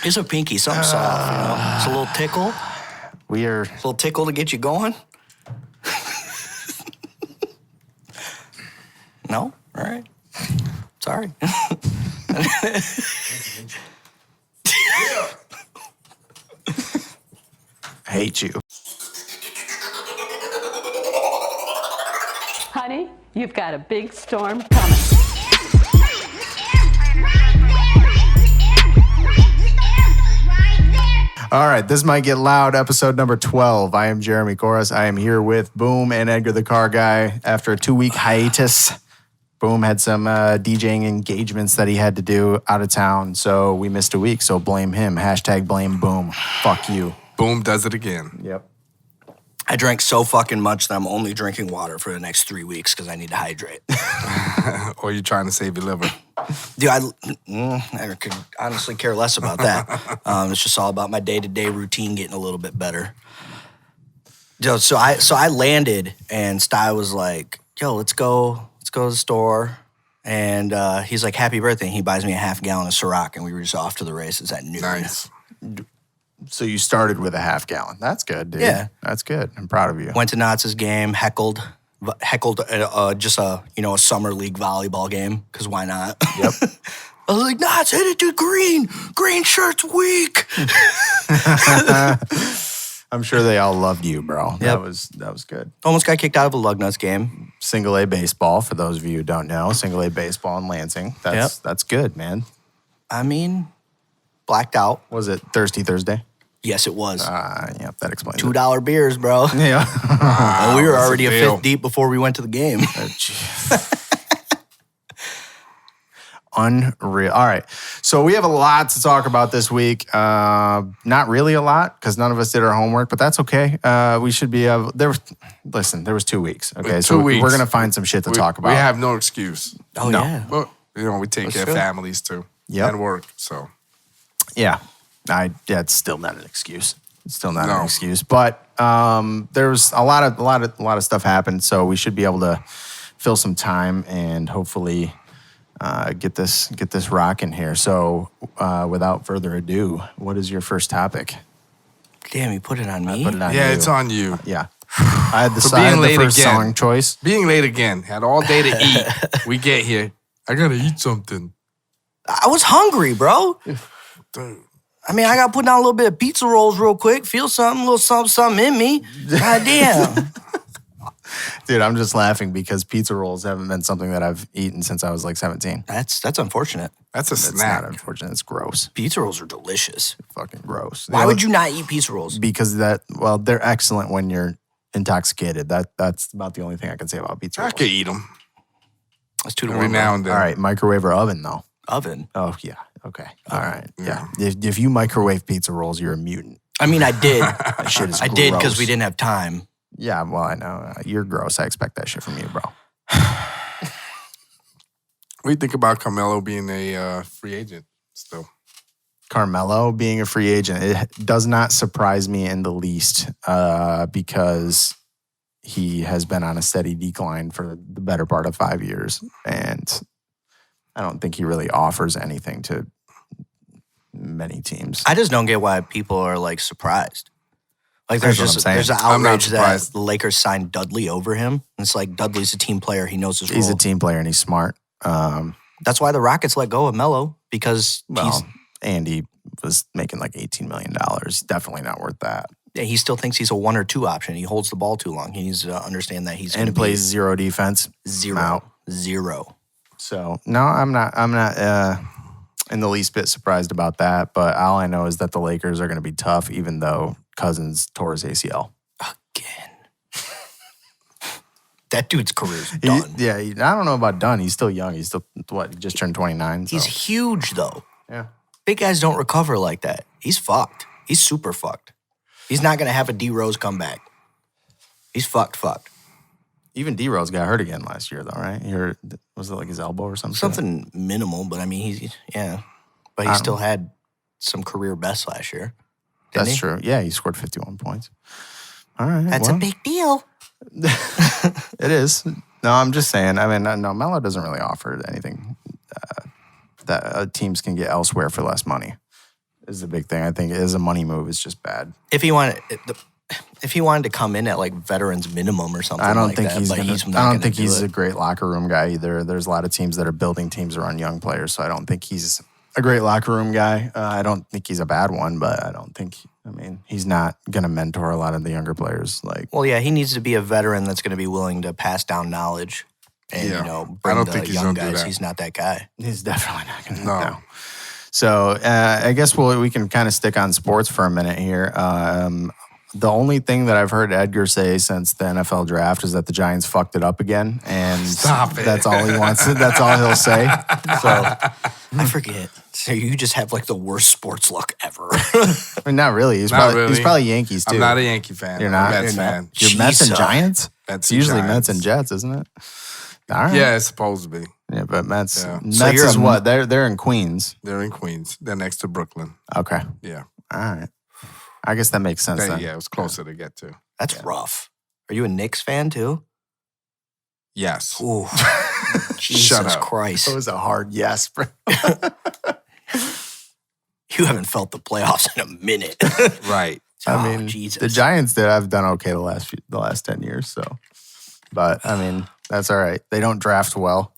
It's a pinky, something soft, you know? It's a little tickle. A little tickle to get you going. No? All right. Sorry. I hate you. Honey, you've got a big storm coming. All right, this might get loud. Episode number 12. I am Jeremy Corus. I am here with BØØM and Edgar the Car Guy. After a 2-week hiatus, BØØM had some DJing engagements that he had to do out of town, so we missed a week. So blame him. Hashtag blame BØØM. Fuck you. BØØM does it again. Yep. I drank so fucking much that I'm only drinking water for the next 3 weeks because I need to hydrate. Or you're trying to save your liver. Dude, I could honestly care less about that. It's just all about my day-to-day routine getting a little bit better. Yo, so I landed, and Sty was like, yo, let's go to the store. And he's like, happy birthday. And he buys me a half gallon of Ciroc, and we were just off to the races at noon. Nice. So you started with a half gallon. That's good, dude. Yeah. That's good. I'm proud of you. Went to Knott's game, heckled just a summer league volleyball game, because why not? Yep. I was like, Knott's, hit it to green. Green shirt's weak. I'm sure they all loved you, bro. Yep. That was good. Almost got kicked out of a Lugnuts game. Single A baseball, for those of you who don't know. Single A baseball in Lansing. That's good, man. I mean, blacked out. Was it Thirsty Thursday? Yes, it was. Yep, that explains it. $2 beers, bro. Yeah. And we were that's already a a deal. fifth deep before we went to the game. Unreal. All right. So we have a lot to talk about this week. Not really a lot because none of us did our homework, but that's okay. We should be able. There was 2 weeks. Okay. 2 So weeks. we're going to find some shit to talk about. We have no excuse. Oh, No. yeah. But, we take care of true. families too. Yep. And work, so. Yeah. It's still not an excuse. It's still not No. an excuse. But there's a lot of stuff happened, so we should be able to fill some time and hopefully get this rocking here. So without further ado, what is your first topic? Damn, you put it on me? Put it on Yeah, you. it's on you. Yeah. I had the, For I had being the late first again. song choice. Being late again. Had all day to eat. We get here. I gotta eat something. I was hungry, bro. Dude. I mean, I got to put down a little bit of pizza rolls real quick. Feel something, a little something in me. God damn. Dude, I'm just laughing because pizza rolls haven't been something that I've eaten since I was like 17. That's unfortunate. That's a It's snack. not unfortunate. It's gross. Pizza rolls are delicious. Fucking gross. Why would you not eat pizza rolls? Because they're excellent when you're intoxicated. That's about the only thing I can say about pizza I rolls. could eat them That's 2 to every 1. now and then. All right, microwave or oven though? Oven. Oh yeah. Okay. All right. Yeah. If you microwave pizza rolls, you're a mutant. I mean, I did. That shit is I did because gross. we didn't have time. Yeah. Well, I know you're gross. I expect that shit from you, bro. What do you think about Carmelo being a free agent still? Carmelo being a free agent, it does not surprise me in the least because he has been on a steady decline for the better part of 5 years. And I don't think he really offers anything to many teams. I just don't get why people are like surprised. Like That's there's what I'm saying. there's an I'm not outrage that surprised. the Lakers signed Dudley over him. And it's like Dudley's a team player. He knows his He's role. a team player and he's smart. That's why the Rockets let go of Melo because Well, Andy was making like $18 million. Definitely not worth that. he still thinks he's a 1 or 2 option. He holds the ball too long. He needs to understand that he's going to And plays zero defense. zero. out. Zero. So no, I'm not in the least bit surprised about that. But all I know is that the Lakers are going to be tough, even though Cousins tore his ACL. Again. That dude's career's done. I don't know about done. He's still young. He's still he just turned 29. So. He's huge though. Yeah. Big guys don't recover like that. He's fucked. He's super fucked. He's not going to have a D Rose comeback. He's fucked. Even D Rose got hurt again last year, though, right? Was it like his elbow or something? Something minimal, but I mean, But he still had some career best last year. Didn't That's he? true. Yeah, he scored 51 points. All right. That's a big deal. It is. No, I'm just saying. I mean, no, Melo doesn't really offer anything that teams can get elsewhere for less money. is the big thing. I think it is a money move. It's just bad. If he wanted to come in at like veterans minimum or something, I don't like think that, he's but gonna, he's not I don't gonna think do he's it. a great locker room guy either. There's a lot of teams that are building teams around young players, so I don't think he's a great locker room guy. I don't think he's a bad one, but I don't think. I mean, he's not gonna mentor a lot of the younger players. Like, Well, yeah, he needs to be a veteran that's going to be willing to pass down knowledge and Yeah. bring I don't the think he's young gonna do guys. that. He's not that guy. he's definitely not gonna. No. No. So I guess we can kind of stick on sports for a minute here. The only thing that I've heard Edgar say since the NFL draft is that the Giants fucked it up again, and Stop it. that's all he wants. That's all he'll say. So I forget. So you just have like the worst sports luck ever. I mean, not really. He's Not probably really. he's probably Yankees too. I'm not a Yankee fan. You're I'm not? a Mets You're not? fan. You're Mets and Jesus. Giants. Mets It's and usually Giants. Mets and Jets, isn't it? All right. Yeah, it's supposed to be. Yeah, but Mets. Yeah. Mets So you're is a- what? They're in Queens. They're in Queens. They're next to Brooklyn. Okay. Yeah. All right. I guess that makes sense then. Yeah, it was closer to get to. That's rough. Are you a Knicks fan too? Yes. Ooh, Jesus Shut up. Christ! That was a hard yes, bro. You haven't felt the playoffs in a minute. Right. I mean, Jesus. the Giants have done okay the last 10 years. So, but I mean, that's all right. They don't draft well.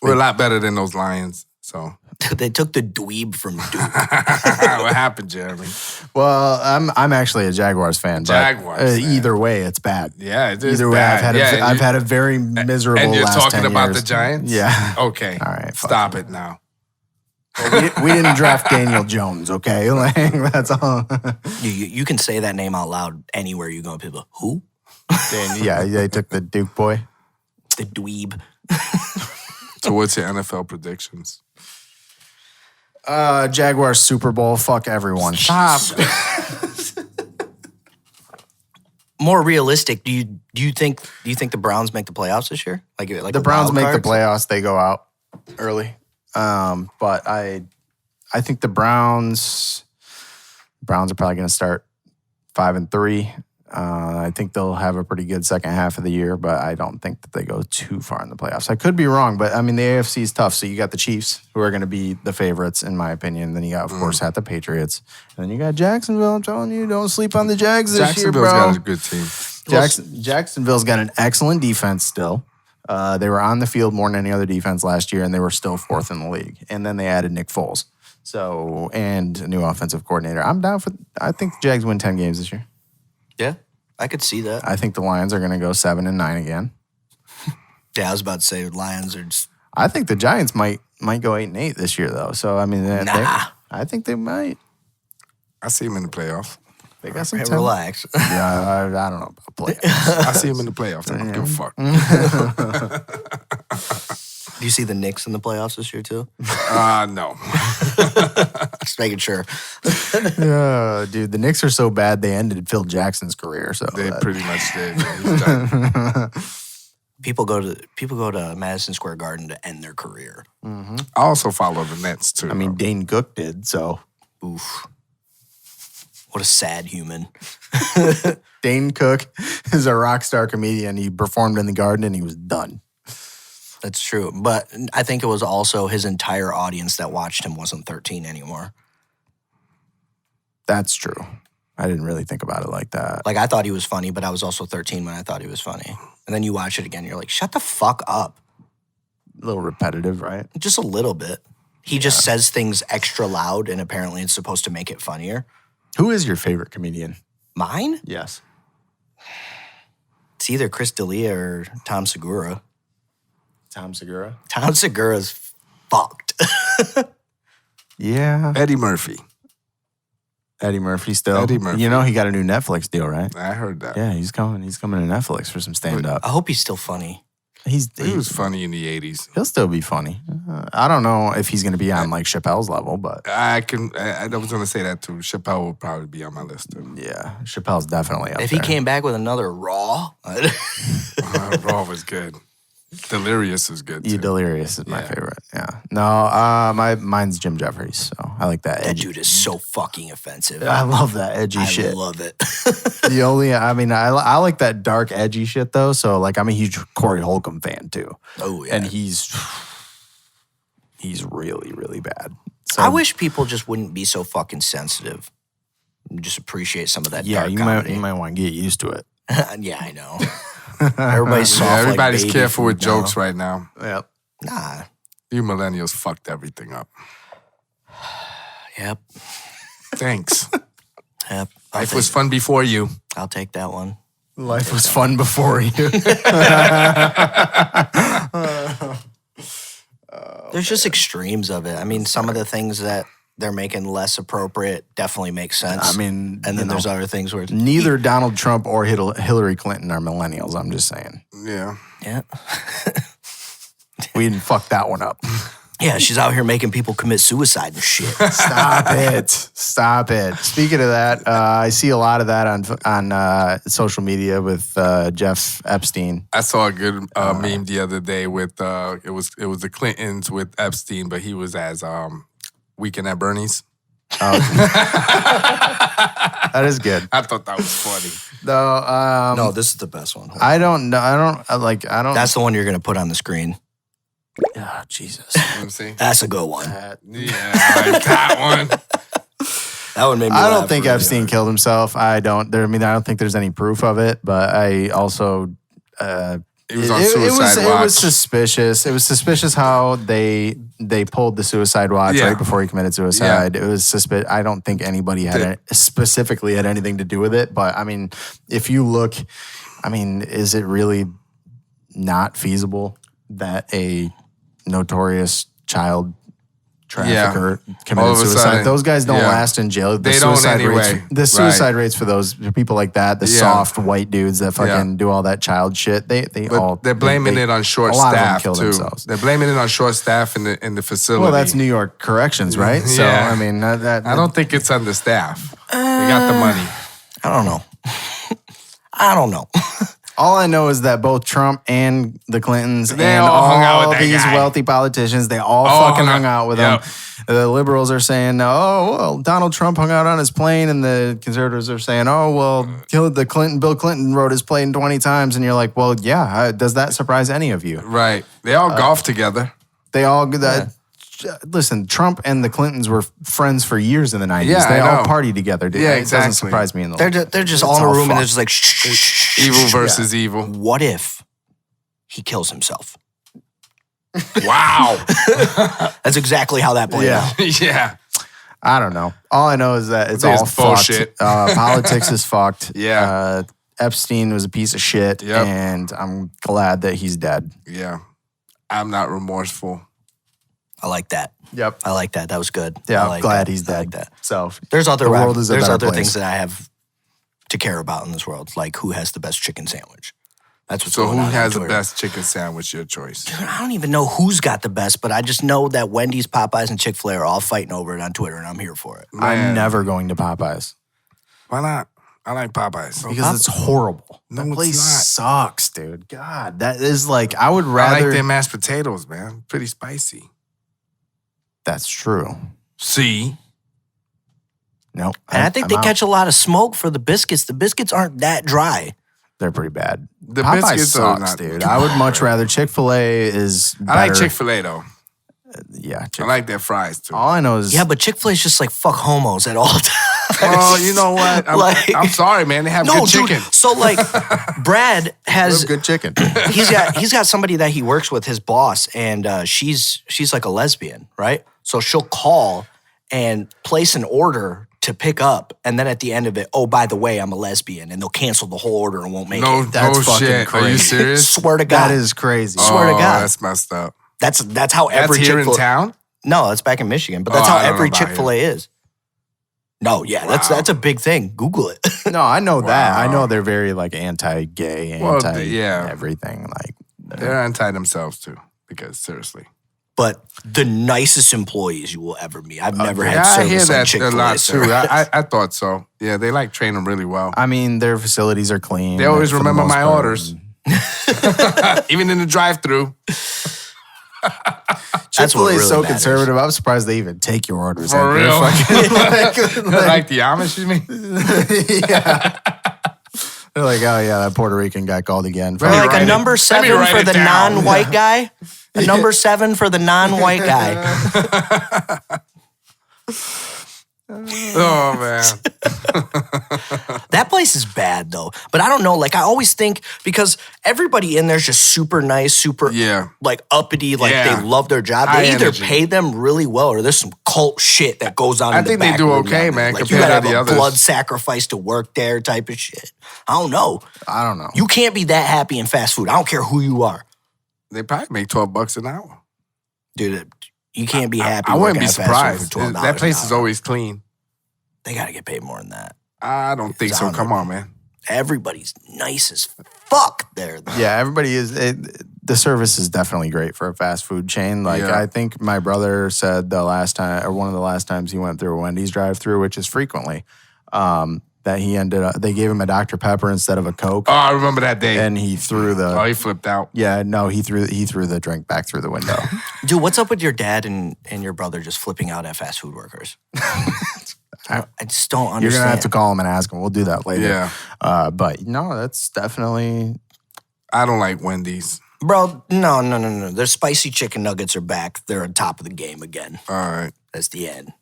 We're a lot better than those Lions. So They took the dweeb from Duke. what happened, Jeremy? Well, I'm actually a Jaguars fan. But, Jaguars fan. Either way, it's bad. Yeah, it is Either way, bad. I've had a very miserable. And you're last talking 10 about years. the Giants? Yeah. Okay. All right. fuck Stop it now. we didn't draft Daniel Jones, okay? Like, that's all. You can say that name out loud anywhere you go. People, who? Yeah, they took the Duke boy. The dweeb. So what's your NFL predictions? Jaguars Super Bowl. Fuck everyone. Stop. More realistic, do you think the Browns make the playoffs this year? Like The Browns wild make the cards? playoffs. They go out early. But I think the Browns are probably going to start 5-3. I think they'll have a pretty good second half of the year, but I don't think that they go too far in the playoffs. I could be wrong, but I mean, the AFC is tough. So you got the Chiefs, who are going to be the favorites, in my opinion. Then you got, of course, the Patriots. And then you got Jacksonville. I'm telling you, don't sleep on the Jags this year, Jacksonville's bro. got a good team. Jacksonville's got an excellent defense still. They were on the field more than any other defense last year, and they were still fourth in the league. And then they added Nick Foles, and a new offensive coordinator. I'm down for. I think the Jags win 10 games this year. Yeah, I could see that. I think the Lions are going to go 7-9 again. Yeah, I was about to say Lions are just I think the Giants might go 8-8 this year, though. So I mean, I think they might. I see him in the playoffs. They got some hey, talent. relax. Yeah, I don't know about playoffs. I see him in the playoffs. I don't give a fuck. Do you see the Knicks in the playoffs this year too? No. Just making sure. Yeah, dude, the Knicks are so bad they ended Phil Jackson's career. So They pretty much did. Yeah, he's done. People go to Madison Square Garden to end their career. I also follow the Nets too. I mean, Dane Cook did. So Oof. What a sad human. Dane Cook is a rock star comedian. He performed in the Garden and he was done. That's true. But I think it was also his entire audience that watched him wasn't 13 anymore. That's true. I didn't really think about it like that. Like, I thought he was funny, but I was also 13 when I thought he was funny. And then you watch it again, you're like, shut the fuck up. A little repetitive, right? Just a little bit. He just says things extra loud, and apparently it's supposed to make it funnier. Who is your favorite comedian? Mine? Yes. It's either Chris D'Elia or Tom Segura. Tom Segura? Tom Segura's fucked. Yeah. Eddie Murphy. Eddie Murphy still. Eddie Murphy. You know he got a new Netflix deal, right? I heard that. Yeah, he's coming. He's coming to Netflix for some stand-up. I hope he's still funny. He was funny in the 80s. He'll still be funny. I don't know if he's going to be on like Chappelle's level, but I was going to say that too. Chappelle will probably be on my list too. yeah, Chappelle's definitely up If there. he came back with another Raw, Raw was good. Delirious is good too. You Delirious is my Yeah. favorite. Yeah. No, mine's Jim Jeffries. So I like that that edgy. dude is so fucking offensive. I love that edgy I shit. love it. The only, I mean, I like that dark, edgy shit though. So like, I'm a huge Corey Holcomb fan too, Oh, yeah. and he's really, really bad. So, I wish people just wouldn't be so fucking sensitive. Just appreciate some of that. Yeah, dark you comedy. might want to get used to it. Yeah, I know. Everybody's soft. Yeah, everybody's like baby careful with food now. jokes right now. Yep. Nah. You millennials fucked everything up. Yep. Thanks. Yep. Life was fun before you. I'll take that one. Life was fun before you. There's just extremes of it. I mean, some of the things that they're making less appropriate definitely make sense. I mean, and then there's other things where it's, neither Donald Trump or Hillary Clinton are millennials. I'm just saying. Yeah. yeah. We didn't fuck that one up. Yeah, she's out here making people commit suicide and shit. Stop it. Stop it. Speaking of that, I see a lot of that on social media with Jeff Epstein. I saw a good meme the other day with it was the Clintons with Epstein, but he was as Weekend at Bernie's. That is good. I thought that was funny. Though, No, this is the best one. I don't know. I don't. That's the one you're going to put on the screen. Oh, Jesus. You know what I'm saying? That's a good one. Yeah, I like that one. That one made me I don't laugh think really Epstein hard. killed himself. I don't think there's any proof of it, but I also He was on suicide watch. It was suspicious. It was suspicious how they pulled the suicide watch Yeah. right before he committed suicide. It was suspicious. I don't think anybody specifically had anything to do with it, but I mean, if you look, I mean, is it really not feasible that a notorious child trafficker All committed of a suicide? sudden, Those guys don't yeah. last in jail. The They don't suicide anyway. rates, the suicide rates for those for people like that, the Yeah. soft white dudes that fucking Yeah. do all that child shit, They're blaming it on short a lot of them staff kill too. themselves. They're blaming it on short staff in the facility. Well, that's New York corrections, right? So Yeah. I mean, that I don't think it's understaffed. They got the money. I don't know. I don't know. all I know is that both Trump and the Clintons They and all hung out all with that these guy. wealthy politicians, they all All fucking hung hung out- out with Yep. him. The liberals are saying, oh, well, Donald Trump hung out on his plane, and the conservatives are saying, oh, well, Bill Clinton rode his plane 20 times, and you're like, well, yeah, does that surprise any of you? Right. They all golf together. They all listen. Trump and the Clintons were friends for years in the 90s. Yeah, they I all know. partied together. Dude. Yeah, It doesn't exactly. surprise me in the They're just all in a all room and they're fucked. just like, shh. Evil versus evil. What if he kills himself? Wow. That's exactly how that played Yeah. out. Yeah. I don't know. All I know is that it's It's all bullshit. fucked. Politics is fucked. Yeah. Epstein was a piece of shit, Yep. and I'm glad that he's dead. Yeah. I'm not remorseful. I like that. Yep. I like that. That was good. Yeah, I I'm like glad that. he's I dead. like that. So There's other the world is a there's better other place. things that I have to care about in this world, like who has the best chicken sandwich. That's what's So going who on has the Twitter. best chicken sandwich? Your choice. I don't even know who's got the best, but I just know that Wendy's, Popeyes, and Chick-fil-A are all fighting over it on Twitter, and I'm here for it. I'm Man. never going to Popeyes Why not? I like Popeyes. because it's horrible. No, that it's place not. sucks, dude. God, that is like I would I rather. like their mashed potatoes, man. Pretty spicy. That's true. See? No, And I think they catch a lot of smoke for the biscuits. The biscuits aren't that dry. They're pretty bad. The Popeyes biscuits are sucks, not- dude. I would much rather Chick-fil-A is. Better. I like Chick-fil-A though. Yeah, I like their fries too. all I know is Yeah, but Chick-fil-A is just like fuck homos at all times. Well, you know what? I'm sorry, man. They have No, good dude. chicken. So like, Brad has good chicken. he's got somebody that he works with, his boss, and she's like a lesbian, right? So she'll call and place an order to pick up, and then at the end of it, oh, by the way, I'm a lesbian, and they'll cancel the whole order and won't make No, it. That's no fucking shit. Are you crazy. serious? Swear to God, That is crazy. Swear to God. That's messed up. that's how That's every here in Chick-fil-A. town? No, that's back in Michigan, but that's Oh, how I don't know every about Chick-fil-A is. No, yeah, Wow. that's a big thing. Google it. No, I know that. I Wow. know they're very like anti-gay, Well, anti yeah. everything. Like They're anti themselves too. Because seriously. But the nicest employees you will ever meet. I've never had I hear service on that a Chick-fil-A. lot sir. too. I thought so. Yeah, they like train them really well. I mean, their facilities are clean. They always for the remember most my part. orders. Even in the drive-through. That's what Chick-fil-A is really so matters. conservative. I'm surprised they even take your orders. For Like, they're real? fucking- Like the Amish, you mean? yeah. They're like, oh yeah, that Puerto Rican guy called again. Or me like write a it- number let me 7 write for it the down. non-white guy. A number 7 for the non-white guy. Oh man. That place is bad though. But I don't know. Like I always think because everybody in there's just super nice, super like uppity, like they love their job. High They either energy. pay them really well or there's some cult shit that goes on. I in the think they back do room okay, down there. man, Like you compared gotta to the have a others. blood sacrifice to work there type of shit. I don't know. You can't be that happy in fast food. I don't care who you are. They probably make $12 an hour. Dude, you can't be happy. I wouldn't working be at fast food surprised. for $12 That place an is hour. always clean. They gotta get paid more than that. I don't think so. Come on, man. Everybody's nice as fuck there. Though. Yeah, everybody is. The service is definitely great for a fast food chain. Like I think my brother said the last time, or one of the last times he went through a Wendy's drive-through, which is frequently, that he ended up. They gave him a Dr. Pepper instead of a Coke. Oh, I remember that day. And he threw the. Oh, he flipped out. Yeah, no, he threw the drink back through the window. Dude, what's up with your dad and your brother just flipping out at fast food workers? I just don't understand. You're gonna have to call him and ask him. We'll do that later. Yeah. But no, that's definitely. I don't like Wendy's. Bro, no. Their spicy chicken nuggets are back. They're on top of the game again. All right. That's the end.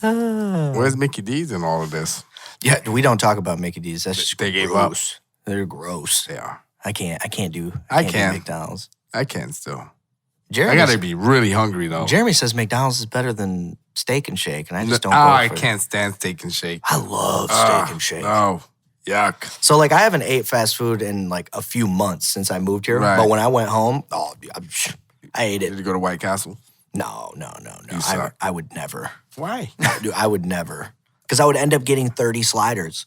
Where's Mickey D's in all of this? Yeah, we don't talk about Mickey D's. That's just They gave gross. They're gross. They are. I can't do can. McDonald's. I can still. Jeremy, I gotta be really hungry though. Jeremy says McDonald's is better than Steak and Shake, and I just don't go I for it. can't stand Steak and Shake. I love Steak and Shake. Oh, yuck. So like I haven't ate fast food in like a few months since I moved here. Right. But when I went home, I ate Did it. you go to White Castle? No. You suck. I would never. Why? No, dude, I would never. Because I would end up getting 30 sliders.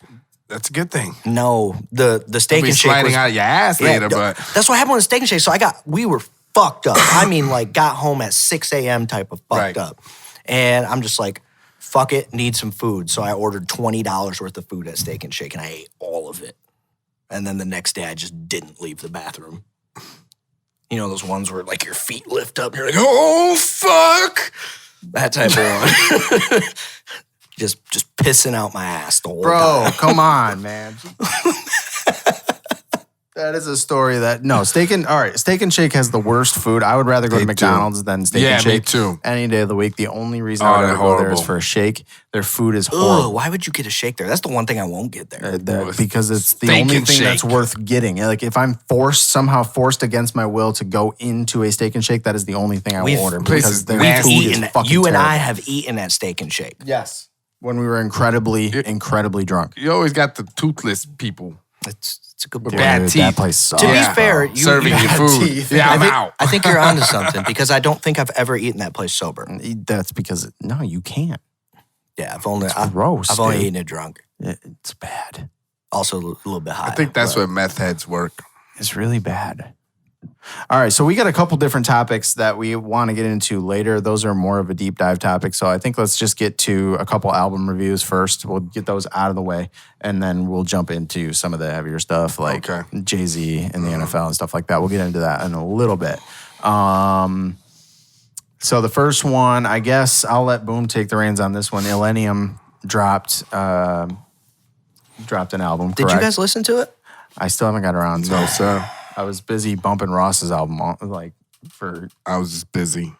That's a good thing. No, the Steak Be and Shake sliding was, out your ass later, but that's what happened with Steak and Shake. So we were fucked up. I mean, like got home at 6 a.m. type of fucked Right. up. And I'm just like, fuck it, need some food. So I ordered $20 worth of food at Steak and Shake and I ate all of it. And then the next day I just didn't leave the bathroom. You know those ones where like your feet lift up and you're like, oh fuck. That type of one. just pissing out my ass the whole time. Come on, man. That is a story that Steak and Shake has the worst food. I would rather go They to do. McDonald's than Steak and Yeah, me Shake. too. Any day of the week. The only reason I would they're ever go there is horrible. for a shake. Their food is Ugh, horrible. why would you get a shake there? That's the one thing I won't get there. Because it's the Steak only and thing that's Shake. worth getting. Like if I'm somehow forced against my will to go into a Steak and Shake, that is the only thing I will order place because is their nasty. food is Eaten, fucking you and I terrible. have eaten at Steak and Shake. Yes. When we were incredibly drunk. you always got the toothless people. It's a good With point. bad Dude, teeth. that place sucks. To be Yeah. fair, you Serving you- your food. teeth. Yeah, I'm I think, out. I think you're onto something because I don't think I've ever eaten that place sober. That's because you can't. Yeah, I've only gross, I've only dude. eaten it drunk. It's bad. Also a little bit high. I think that's but- where meth heads work. It's really bad. All right, so we got a couple different topics that we want to get into later. Those are more of a deep dive topic. So I think let's just get to a couple album reviews first. We'll get those out of the way, and then we'll jump into some of the heavier stuff like Okay. Jay-Z and the NFL and stuff like that. We'll get into that in a little bit. So the first one, I guess I'll let BØØM take the reins on this one. Illenium dropped an album. Did you correct? guys listen to it? I still haven't got around to No, it. sir. I was busy bumping Ross's album for I was just busy.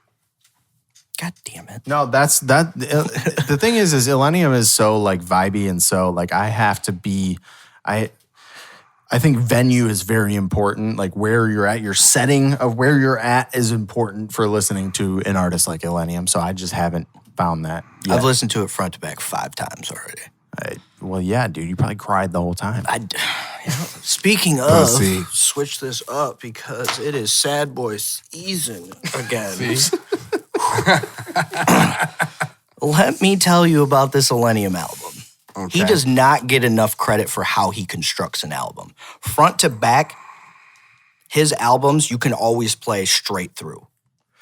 God damn it. no. That's that. The thing is Illenium is so like vibey and so like I have to be. I think venue is very important. Like where you're at, your setting of where you're at is important for listening to an artist like Illenium. So I just haven't found that yet. I've listened to it front to back 5 times already. Well, yeah, dude, you probably cried the whole time. Speaking of, Pussy. switch this up because it is Sad Boy season again. Let me tell you about this Illenium album. Okay. He does not get enough credit for how he constructs an album. Front to back, his albums you can always play straight through.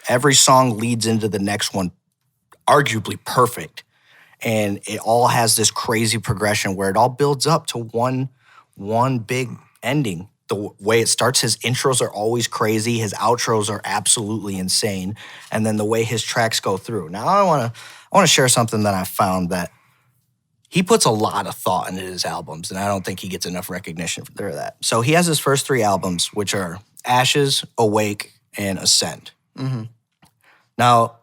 Every song leads into the next one, arguably perfect. And it all has this crazy progression where it all builds up to one big ending. The way it starts, his intros are always crazy. His outros are absolutely insane. And then the way his tracks go through. Now I want to share something that I found that he puts a lot of thought into his albums, and I don't think he gets enough recognition for that. So he has his first 3 albums, which are Ashes, Awake, and Ascend. Now,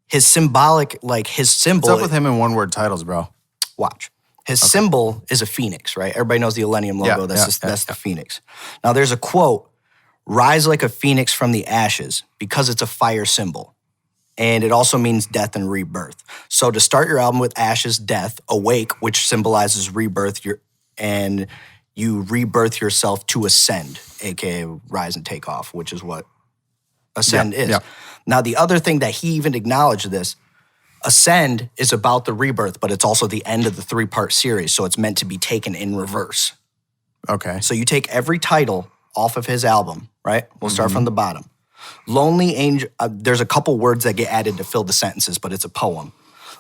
his symbolic, like his symbol. What's up with him in one-word titles, bro? Watch. His symbol is a phoenix, right? Everybody knows the Illenium logo. That's the phoenix. Now there's a quote, "Rise like a phoenix from the ashes," because it's a fire symbol. And it also means death and rebirth. So to start your album with ashes, death, awake, which symbolizes rebirth, and you rebirth yourself to ascend, aka rise and take off, which is what ascend is. Yeah. Now the other thing that he even acknowledged this, ascend is about the rebirth, but it's also the end of the 3-part series, so it's meant to be taken in reverse. Okay. So you take every title off of his album, right? We'll start from the bottom. Lonely Angel, there's a couple words that get added to fill the sentences, but it's a poem.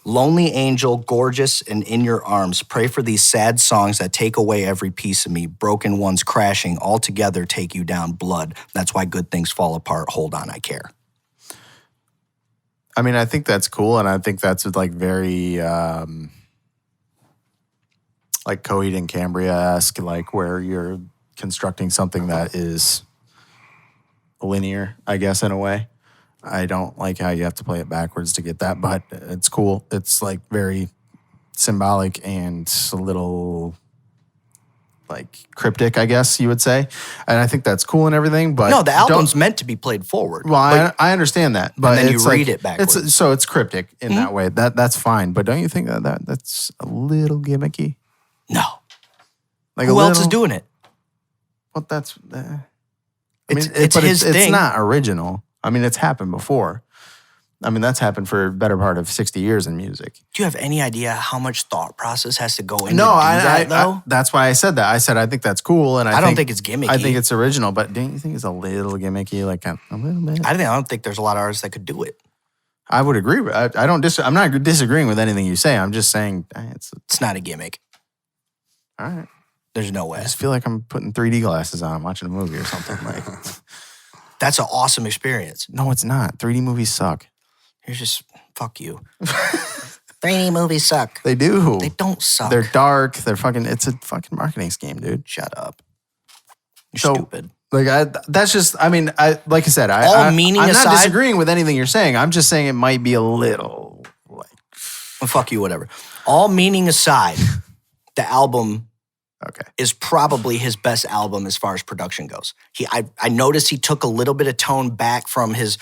Lonely angel, gorgeous and in your arms, pray for these sad songs that take away every piece of me. Broken ones crashing, all together take you down, blood. That's why good things fall apart. Hold on, I care. I mean, I think that's cool, and I think that's like very like Coheed and Cambria-esque, like where you're constructing something that is linear, I guess, in a way. I don't like how you have to play it backwards to get that, but it's cool. It's like very symbolic and a little like cryptic, I guess you would say. And I think that's cool and everything, but No, the album's meant to be played forward. Well, I understand that, but then you it's read like, it backwards. So it's cryptic in that way. That's fine. But don't you think that's a little gimmicky? No. Like Who else is doing it? Well, that's. It's his thing. It's not original. I mean, it's happened before. I mean, that's happened for a better part of 60 years in music. Do you have any idea how much thought process has to go into No, that's why I said that. I said I think that's cool, and I don't think it's gimmicky. I think it's original, but don't you think it's a little gimmicky, like a little bit? I don't think there's a lot of artists that could do it. I would agree. I'm not disagreeing with anything you say. I'm just saying It's not a gimmick. All right. There's no way. I just feel like I'm putting 3D glasses on. I'm watching a movie or something. Like, that's an awesome experience. no, it's not. 3D movies suck. You're just, fuck you. 3D movies suck. They do. They don't suck. They're dark. It's a fucking marketing scheme, dude. Shut up. You're stupid. Like like I said, I'm not disagreeing with anything you're saying. I'm just saying it might be a little like. Well, fuck you, whatever. All meaning aside, the album is probably his best album as far as production goes. I noticed he took a little bit of tone back from his.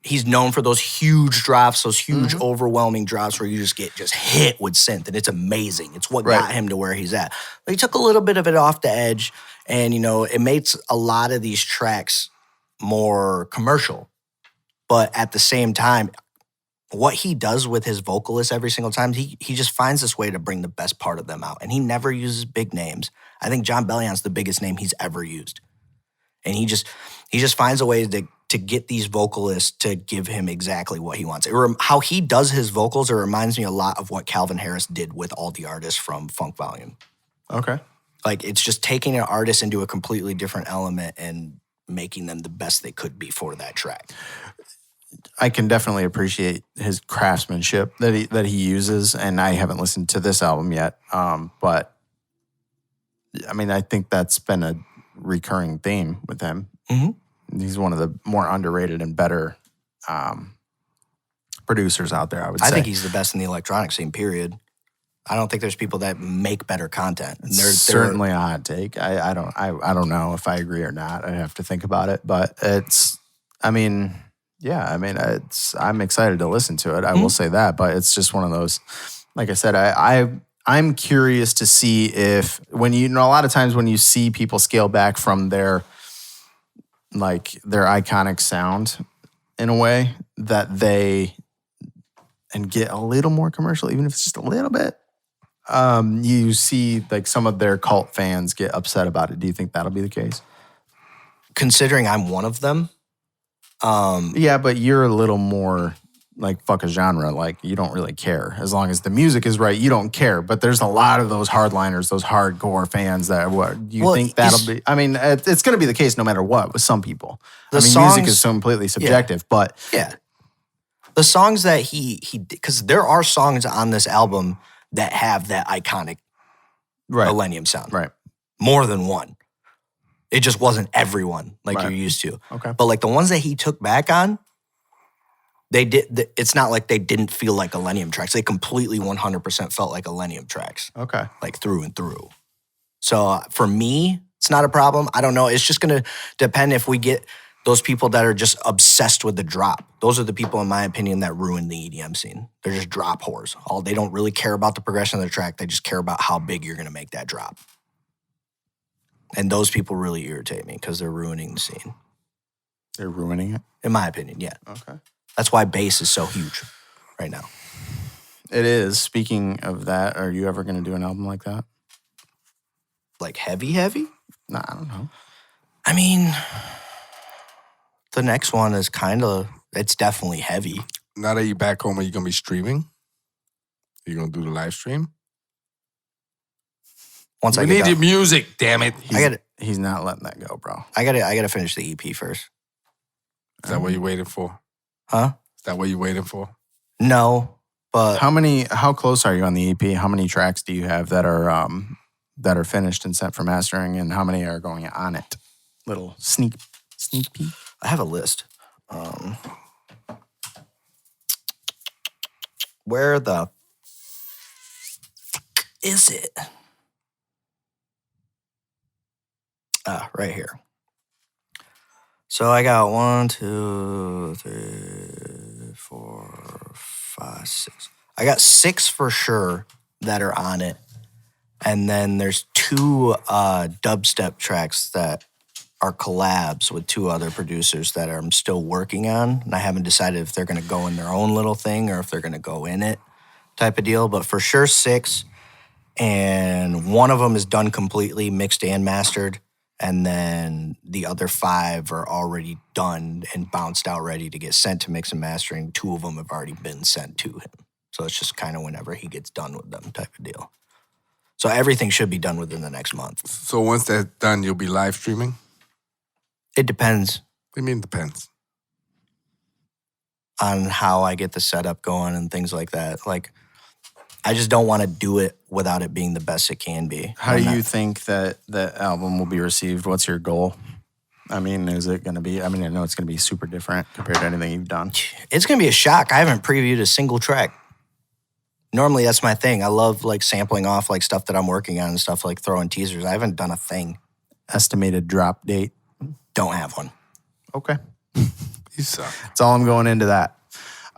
He's known for those huge drops, those huge overwhelming drops where you just get hit with synth, and it's amazing. It's what got him to where he's at. But he took a little bit of it off the edge, and it makes a lot of these tracks more commercial. But at the same time, what he does with his vocalists every single time, he just finds this way to bring the best part of them out. And he never uses big names. I think John Bellion's the biggest name he's ever used. And he just finds a way to get these vocalists to give him exactly what he wants. How he does his vocals, it reminds me a lot of what Calvin Harris did with all the artists from Funk Volume. Okay. Like, it's just taking an artist into a completely different element and making them the best they could be for that track. I can definitely appreciate his craftsmanship that he uses, and I haven't listened to this album yet. But I mean, I think that's been a recurring theme with him. Mm-hmm. He's one of the more underrated and better producers out there, I would say. I think he's the best in the electronic scene, period. I don't think there's people that make better content. They're certainly a hot take. I don't know if I agree or not. I have to think about it, but I'm excited to listen to it. I will say that, but it's just one of those, like I said, I'm curious to see if a lot of times when you see people scale back from their iconic sound in a way that and get a little more commercial, even if it's just a little bit, you see like some of their cult fans get upset about it. Do you think that'll be the case? Considering I'm one of them. Yeah, but you're a little more like fuck a genre. Like you don't really care. As long as the music is right, you don't care. But there's a lot of those hardliners, those hardcore fans that think that'll be. I mean, it's going to be the case no matter what with some people. Music is so completely subjective, but yeah. The songs that he because there are songs on this album that have that iconic Illenium sound. Right. More than one. It just wasn't everyone like you're used to. Okay. But like the ones that he took back on, They did. It's not like they didn't feel like Illenium tracks. They completely 100% felt like Illenium tracks, Okay. like through and through. So for me, it's not a problem. I don't know. It's just going to depend if we get those people that are just obsessed with the drop. Those are the people, in my opinion, that ruin the EDM scene. They're just drop whores. They don't really care about the progression of the track. They just care about how big you're going to make that drop. And those people really irritate me because they're ruining the scene. They're ruining it? In my opinion, yeah. Okay. That's why bass is so huge right now. It is. Speaking of that, are you ever going to do an album like that? Like heavy? Nah, I don't know. I mean, the next one is it's definitely heavy. Now that you're back home, are you going to be streaming? Are you going to do the live stream? Once We I need get your done, music, damn it. He's not letting that go, bro. I gotta finish the EP first. Is that what you're waiting for? Huh? Is that what you're waiting for? No, but How close are you on the EP? How many tracks do you have that are finished and sent for mastering, and how many are going on it? Little sneak peek. I have a list. Where the is it? Right here. So I got 1, 2, 3, 4, 5, 6. I got 6 for sure that are on it. And then there's 2 dubstep tracks that are collabs with 2 other producers that I'm still working on. And I haven't decided if they're going to go in their own little thing or if they're going to go in it type of deal. But for sure 6. And one of them is done completely, mixed and mastered. And then the other 5 are already done and bounced out, ready to get sent to mix and mastering. 2 of them have already been sent to him. So it's just kind of whenever he gets done with them type of deal. So everything should be done within the next month. So once that's done, you'll be live streaming? It depends What do you mean depends? on how I get the setup going and things like that. Like, I just don't want to do it without it being the best it can be. How do you think that the album will be received? What's your goal? I mean, is it going to be, I know it's going to be super different compared to anything you've done. It's going to be a shock. I haven't previewed a single track. Normally, that's my thing. I love, like, sampling off, like, stuff that I'm working on and stuff, like throwing teasers. I haven't done a thing. Estimated drop date? Don't have one. Okay. You suck. That's all I'm going into that.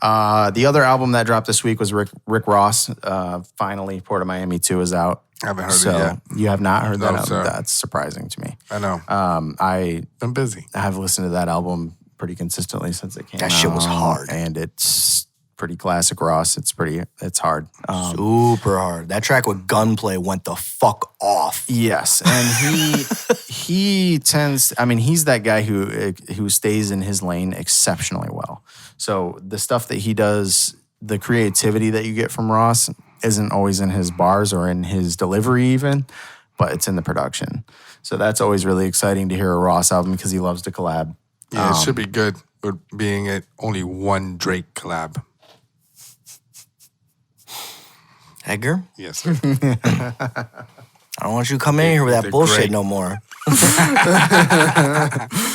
The other album that dropped this week was Rick Ross. Finally, Port of Miami 2 is out. I haven't heard So it yet. you have not heard that No, album? sir. That's surprising to me. I know. I'm busy. I have listened to that album pretty consistently since it came out. That shit was hard. And it's pretty classic Ross. It's hard. Super hard. That track with Gunplay went the fuck off. Yes, and he tends. I mean, he's that guy who stays in his lane exceptionally well. So the stuff that he does, the creativity that you get from Ross, isn't always in his bars or in his delivery even, but it's in the production. So that's always really exciting to hear a Ross album because he loves to collab. Yeah, it should be good with being at only one Drake collab. Edgar, Yes, sir. I don't want you to come in here with that They're bullshit great. no more.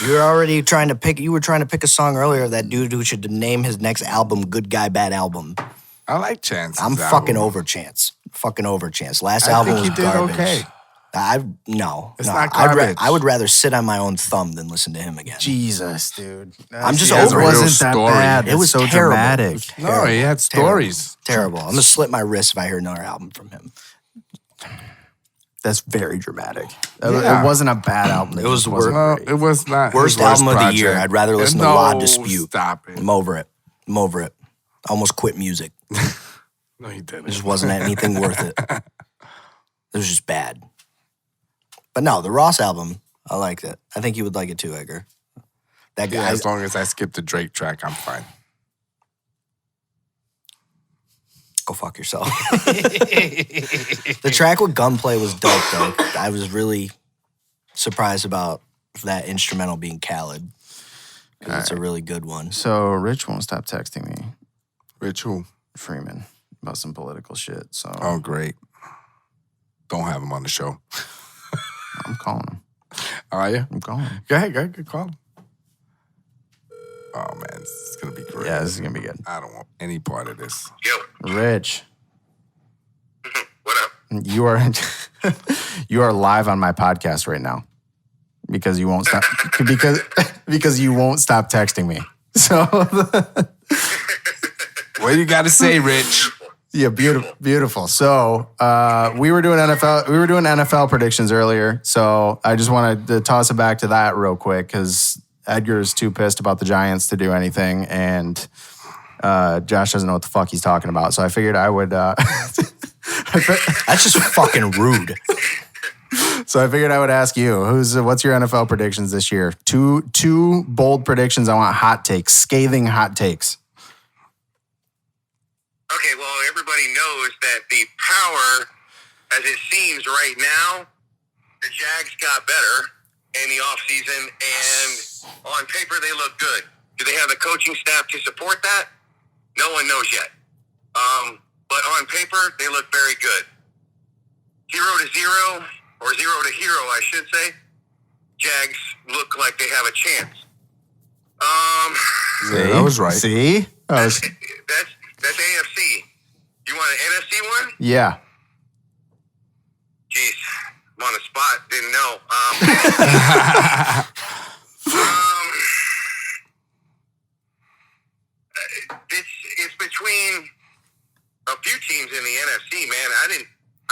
You're already trying to pick. You were trying to pick a song earlier of that dude who should name his next album "Good Guy Bad Album." I like Chance. I'm fucking over Chance. Fucking over Chance. Last album think was he did garbage. okay. It's not garbage. I would rather sit on my own thumb than listen to him again. Jesus, dude. I'm just It over it. wasn't that Story. bad. It It's was so terrible. dramatic. No, he had stories. Terrible. I'm gonna slit my wrist if I hear another album from him. That's very dramatic. Yeah. It wasn't a bad album. It was just wasn't Well, great. it was not Worst his album of the project. year. I'd rather listen to No, La Dispute. Stop it. I'm over it. I'm over it. I almost quit music. No, he didn't. It just wasn't anything worth it. It was just bad. But no, the Ross album, I liked it. I think you would like it too, Edgar. That guy. Yeah, as long as I skip the Drake track, I'm fine. Go fuck yourself. The track with Gunplay was dope, though. I was really surprised about that instrumental being Khaled. Because it's a really good one. So Rich won't stop texting me, Rich who? Freeman, about some political shit. So Oh, great. Don't have him on the show. I'm calling him. Are you? I'm calling him. Go ahead, call him. Oh man, it's gonna be great. Yeah, this is gonna be good. I don't want any part of this. Yo, Rich, what up? you are you are live on my podcast right now because you won't stop because you won't stop texting me. So What do you got to say, Rich? yeah, beautiful. So we were doing NFL predictions earlier. So I just wanted to toss it back to that real quick because Edgar is too pissed about the Giants to do anything, and Josh doesn't know what the fuck he's talking about. So I figured I would. That's just fucking rude. So I figured I would ask you, what's your NFL predictions this year? Two bold predictions. I want hot takes, scathing hot takes. Okay, well, everybody knows that the power, as it seems right now, the Jags got better in the offseason, and on paper, they look good. Do they have the coaching staff to support that? No one knows yet. But on paper, they look very good. 0-0, or 0-0, I should say. Jags look like they have a chance. Yeah, I was right. See? That's AFC. You want an NFC one? Yeah. Jeez, I'm on the spot. Didn't know. It's between a few teams in the NFC, man. I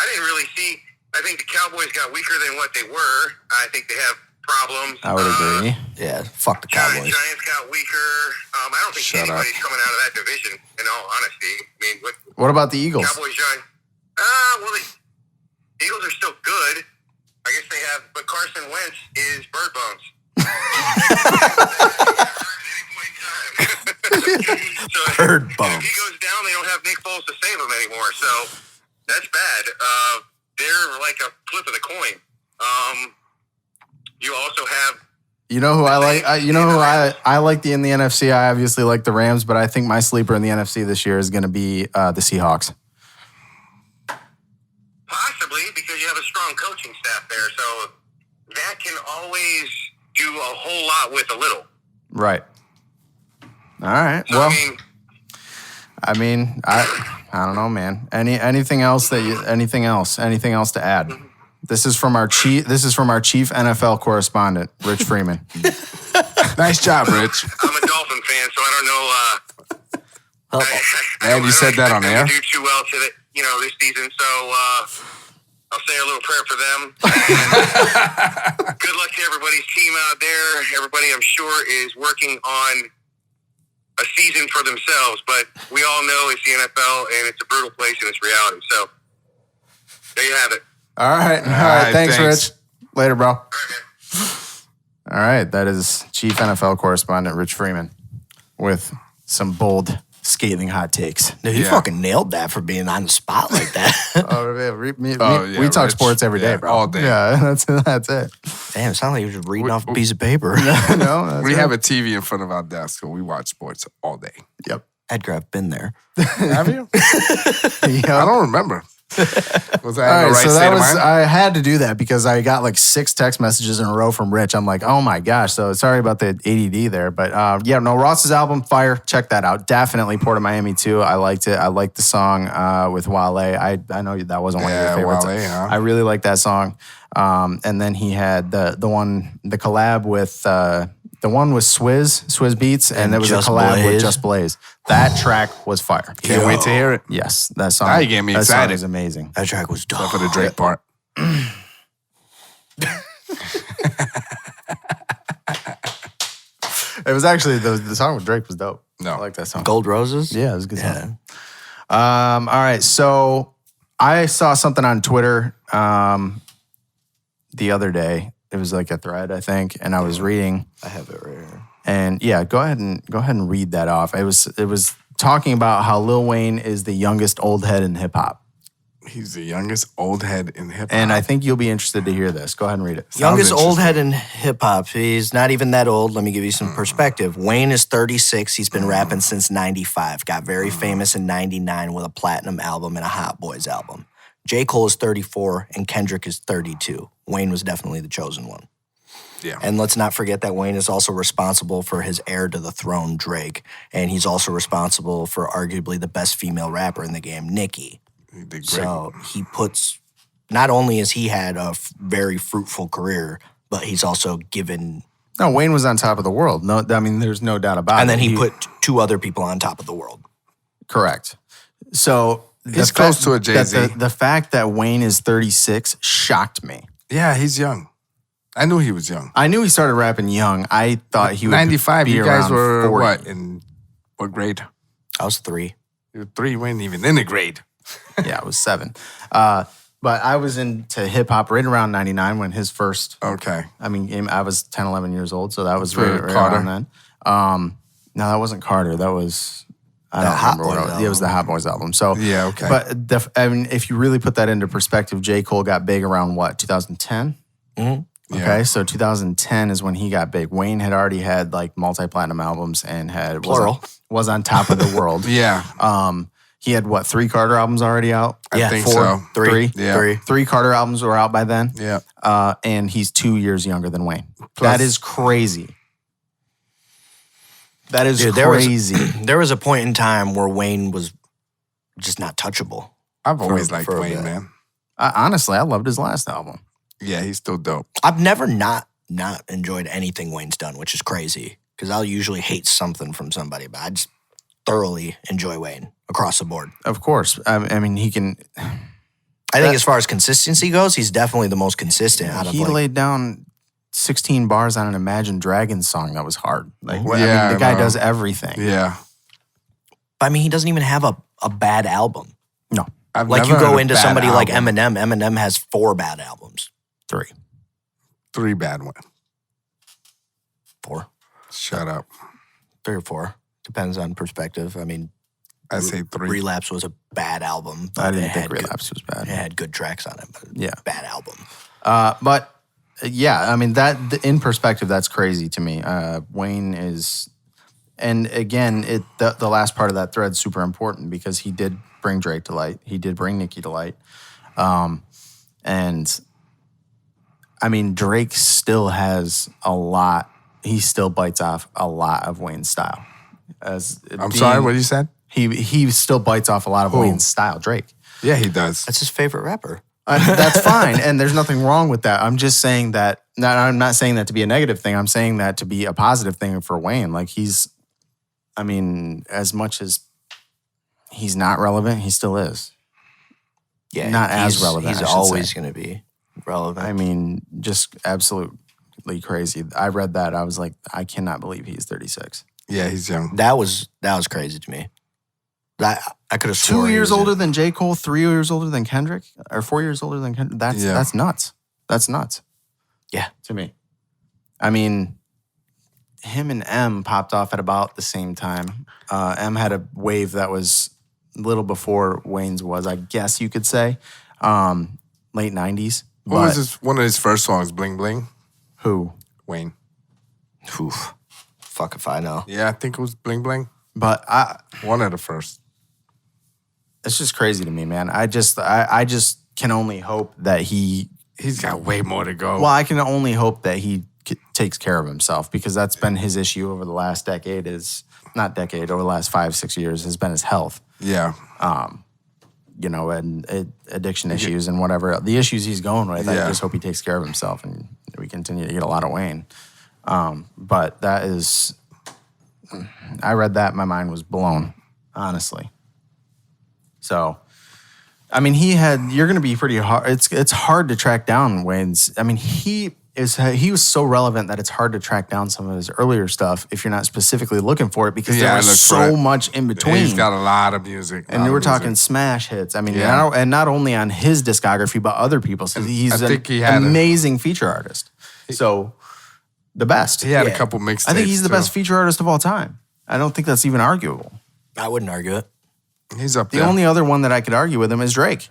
didn't really see. I think the Cowboys got weaker than what they were. I think they have problems. I would agree. Yeah, fuck the Cowboys. Giants got weaker. I don't think anybody's coming out of that division, in all honesty. I mean, What about the Eagles? Cowboys, Giants. Well, the Eagles are still good. I guess they have, but Carson Wentz is bird bones. Bird If bones. he goes down, they don't have Nick Foles to save him anymore. So that's bad. They're like a flip of the coin. You also have. You know who I like? I like in the NFC. I obviously like the Rams, but I think my sleeper in the NFC this year is going to be the Seahawks. Possibly, because you have a strong coaching staff there. So that can always do a whole lot with a little. Right. All right. So, Well, I don't know, man. Anything else to add? This is from our chief NFL correspondent, Rich Freeman. Nice job, Rich. I'm a Dolphin fan, so I don't know. And you said that on air? Do too well to this season, so I'll say a little prayer for them. Good luck to everybody's team out there. Everybody, I'm sure, is working on a season for themselves, but we all know it's the NFL and it's a brutal place and it's reality. So there you have it. All right. Thanks, Rich. Later, bro. All right. That is Chief NFL correspondent Rich Freeman with some bold, scathing hot takes. Dude, you fucking nailed that for being on the spot like that. We talk Rich. sports every day, bro. All day. Yeah, that's it. Damn, it sounded like you were just reading off a piece of paper. No, We have a TV in front of our desk, and we watch sports all day. Yep. Edgar, I've been there. Have you? Yep. I don't remember. Was that All in the right, right so state that of was mind? I had to do that because I got like 6 text messages in a row from Rich. I'm like, oh my gosh. So sorry about the ADD there, but Ross's album Fire, check that out. Definitely Port of Miami too. I liked it. I liked the song with Wale. I know that wasn't one of your favorites. Wale, huh? I really like that song. And then he had the collab with the one with Swizz Beats, and there was Just a collab with Blaze. Just Blaze. That track was fire. Can't wait to hear it. Yes, that song. Now you get me that song excited. is amazing. That track was dope. For the Drake part. It was actually the song with Drake was dope. No. I like that song. Gold Roses? Yeah, it was a good song. All right, so I saw something on Twitter the other day. It was like a thread, I think, and I was reading. I have it right here. And yeah, go ahead and read that off. It was talking about how Lil Wayne is the youngest old head in hip hop. He's the youngest old head in hip hop. And I think you'll be interested to hear this. Go ahead and read it. Youngest old interesting. head in hip hop. He's not even that old. Let me give you some perspective. Wayne is 36. He's been rapping since 95. Got very famous in 99 with a platinum album and a Hot Boys album. J. Cole is 34 and Kendrick is 32. Wayne was definitely the chosen one. Yeah. And let's not forget that Wayne is also responsible for his heir to the throne, Drake. And he's also responsible for arguably the best female rapper in the game, Nicki. He did great. So he puts, not only has he had a very fruitful career, but he's also given. No, Wayne was on top of the world. No, I mean, there's no doubt about it. And then he put two other people on top of the world. Correct. So He's close to a Jay-Z. The fact that Wayne is 36 shocked me. Yeah, he's young. I knew he was young. I knew he started rapping young. I thought he would 95, be you guys around were 40. what? In what grade? I was 3. You were 3, you weren't even in the grade. Yeah, I was 7. But I was into hip hop right around 99 when his first. Okay. I mean, I was 10, 11 years old, so that was For right Carter? around then. No, that wasn't Carter. That was I The don't Hot remember what Boys it was. album. It was the Hot Boys album. So Yeah, okay. But I mean, if you really put that into perspective, J. Cole got big around what 2010. Mm-hmm. Yeah. Okay, so 2010 is when he got big. Wayne had already had like multi-platinum albums and had Plural. was on top of the world. Yeah. He had what 3 Carter albums already out? I think 4, so. 3, Yeah. 3 Carter albums were out by then. Yeah. And he's 2 years younger than Wayne. Plus- That is crazy. That is Dude, crazy. There was a point in time where Wayne was just not touchable. I've always liked for a Wayne, bit. man. Honestly, I loved his last album. Yeah, he's still dope. I've never not enjoyed anything Wayne's done, which is crazy because I'll usually hate something from somebody, but I just thoroughly enjoy Wayne across the board. Of course. I mean, he can. I think as far as consistency goes, he's definitely the most consistent out of He like, laid down 16 bars on an Imagine Dragons song that was hard. Like, I Yeah, mean, the guy no. does everything. Yeah. I mean, he doesn't even have a bad album. No, I've Like never you heard go a into bad somebody like album. Eminem. Eminem has 4 bad albums. 3. 3 bad ones. 4. Shut up. 3 or 4. Depends on perspective. I mean, I say 3. Relapse was a bad album. I but didn't it think had good- Relapse was bad. It had good tracks on it, but Yeah. bad album. But yeah, I mean that in perspective, that's crazy to me. Wayne is, and again, the last part of that thread's super important because he did bring Drake to light. He did bring Nicki to light, and I mean Drake still has a lot. He still bites off a lot of Wayne's style. I'm sorry, what you said? He still bites off a lot of Who? Wayne's style. Drake. Yeah, he does. That's his favorite rapper. That's fine, and there's nothing wrong with that. I'm just saying that. I'm not saying that to be a negative thing. I'm saying that to be a positive thing for Wayne. Like I mean, as much as he's not relevant, he still is. Yeah, Not as he's- relevant, He's I should always say. going to be relevant. I mean, just absolutely crazy. I read that. I was like, I cannot believe he's 36. Yeah, he's young. that was crazy to me. I could have 2 years older than J. Cole, 3 years older than Kendrick, or 4 years older than Kendrick. That's nuts. That's nuts. Yeah. To me. I mean, him and M popped off at about the same time. M had a wave that was a little before Wayne's was, I guess you could say. Late 90s. What was one of his first songs, Bling Bling? Who? Wayne. Oof. Fuck if I know. Yeah, I think it was Bling Bling. But One of the first. it's just crazy to me, man. I just can only hope that He's got way more to go. well, I can only hope that he takes care of himself because that's been his issue over the last decade over the last 5-6 years has been his health. Yeah. And addiction issues and whatever the issues he's going with. I Yeah. just hope he takes care of himself and we continue to get a lot of Wayne. But that is, I read that, my mind was blown, honestly. So, I mean, you're going to be pretty hard. It's hard to track down Wayne's. I mean, he was so relevant that it's hard to track down some of his earlier stuff if you're not specifically looking for it because Yeah, there I was look so for it. much in between. He's got a lot of music. And we're talking smash hits. I mean, Yeah. and not only on his discography, but other people's. He's I an think he had amazing feature artist. So, the best. He had Yeah. a couple mixtapes. I think he's the too. best feature artist of all time. I don't think that's even arguable. I wouldn't argue it. He's up The there. only other one that I could argue with him is Drake.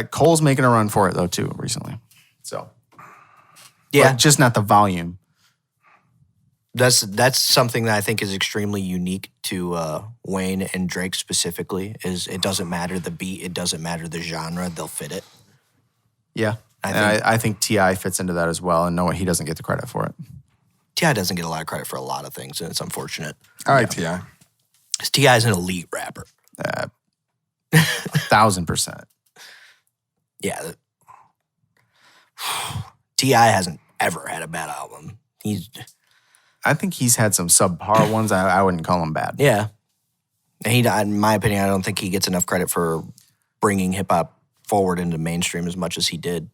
Cole's making a run for it, though, too, recently. So, Yeah, but just not the volume. that's something that I think is extremely unique to Wayne and Drake specifically. Is it doesn't matter the beat, it doesn't matter the genre, they'll fit it. Yeah. I think T.I. fits into that as well, and no, he doesn't get the credit for it. T.I. doesn't get a lot of credit for a lot of things, and it's unfortunate. I like T.I. T.I. is an elite rapper. 1,000%. Yeah. T.I. hasn't ever had a bad album. I think he's had some subpar ones. I wouldn't call them bad. Yeah. And in my opinion, I don't think he gets enough credit for bringing hip-hop forward into mainstream as much as he did.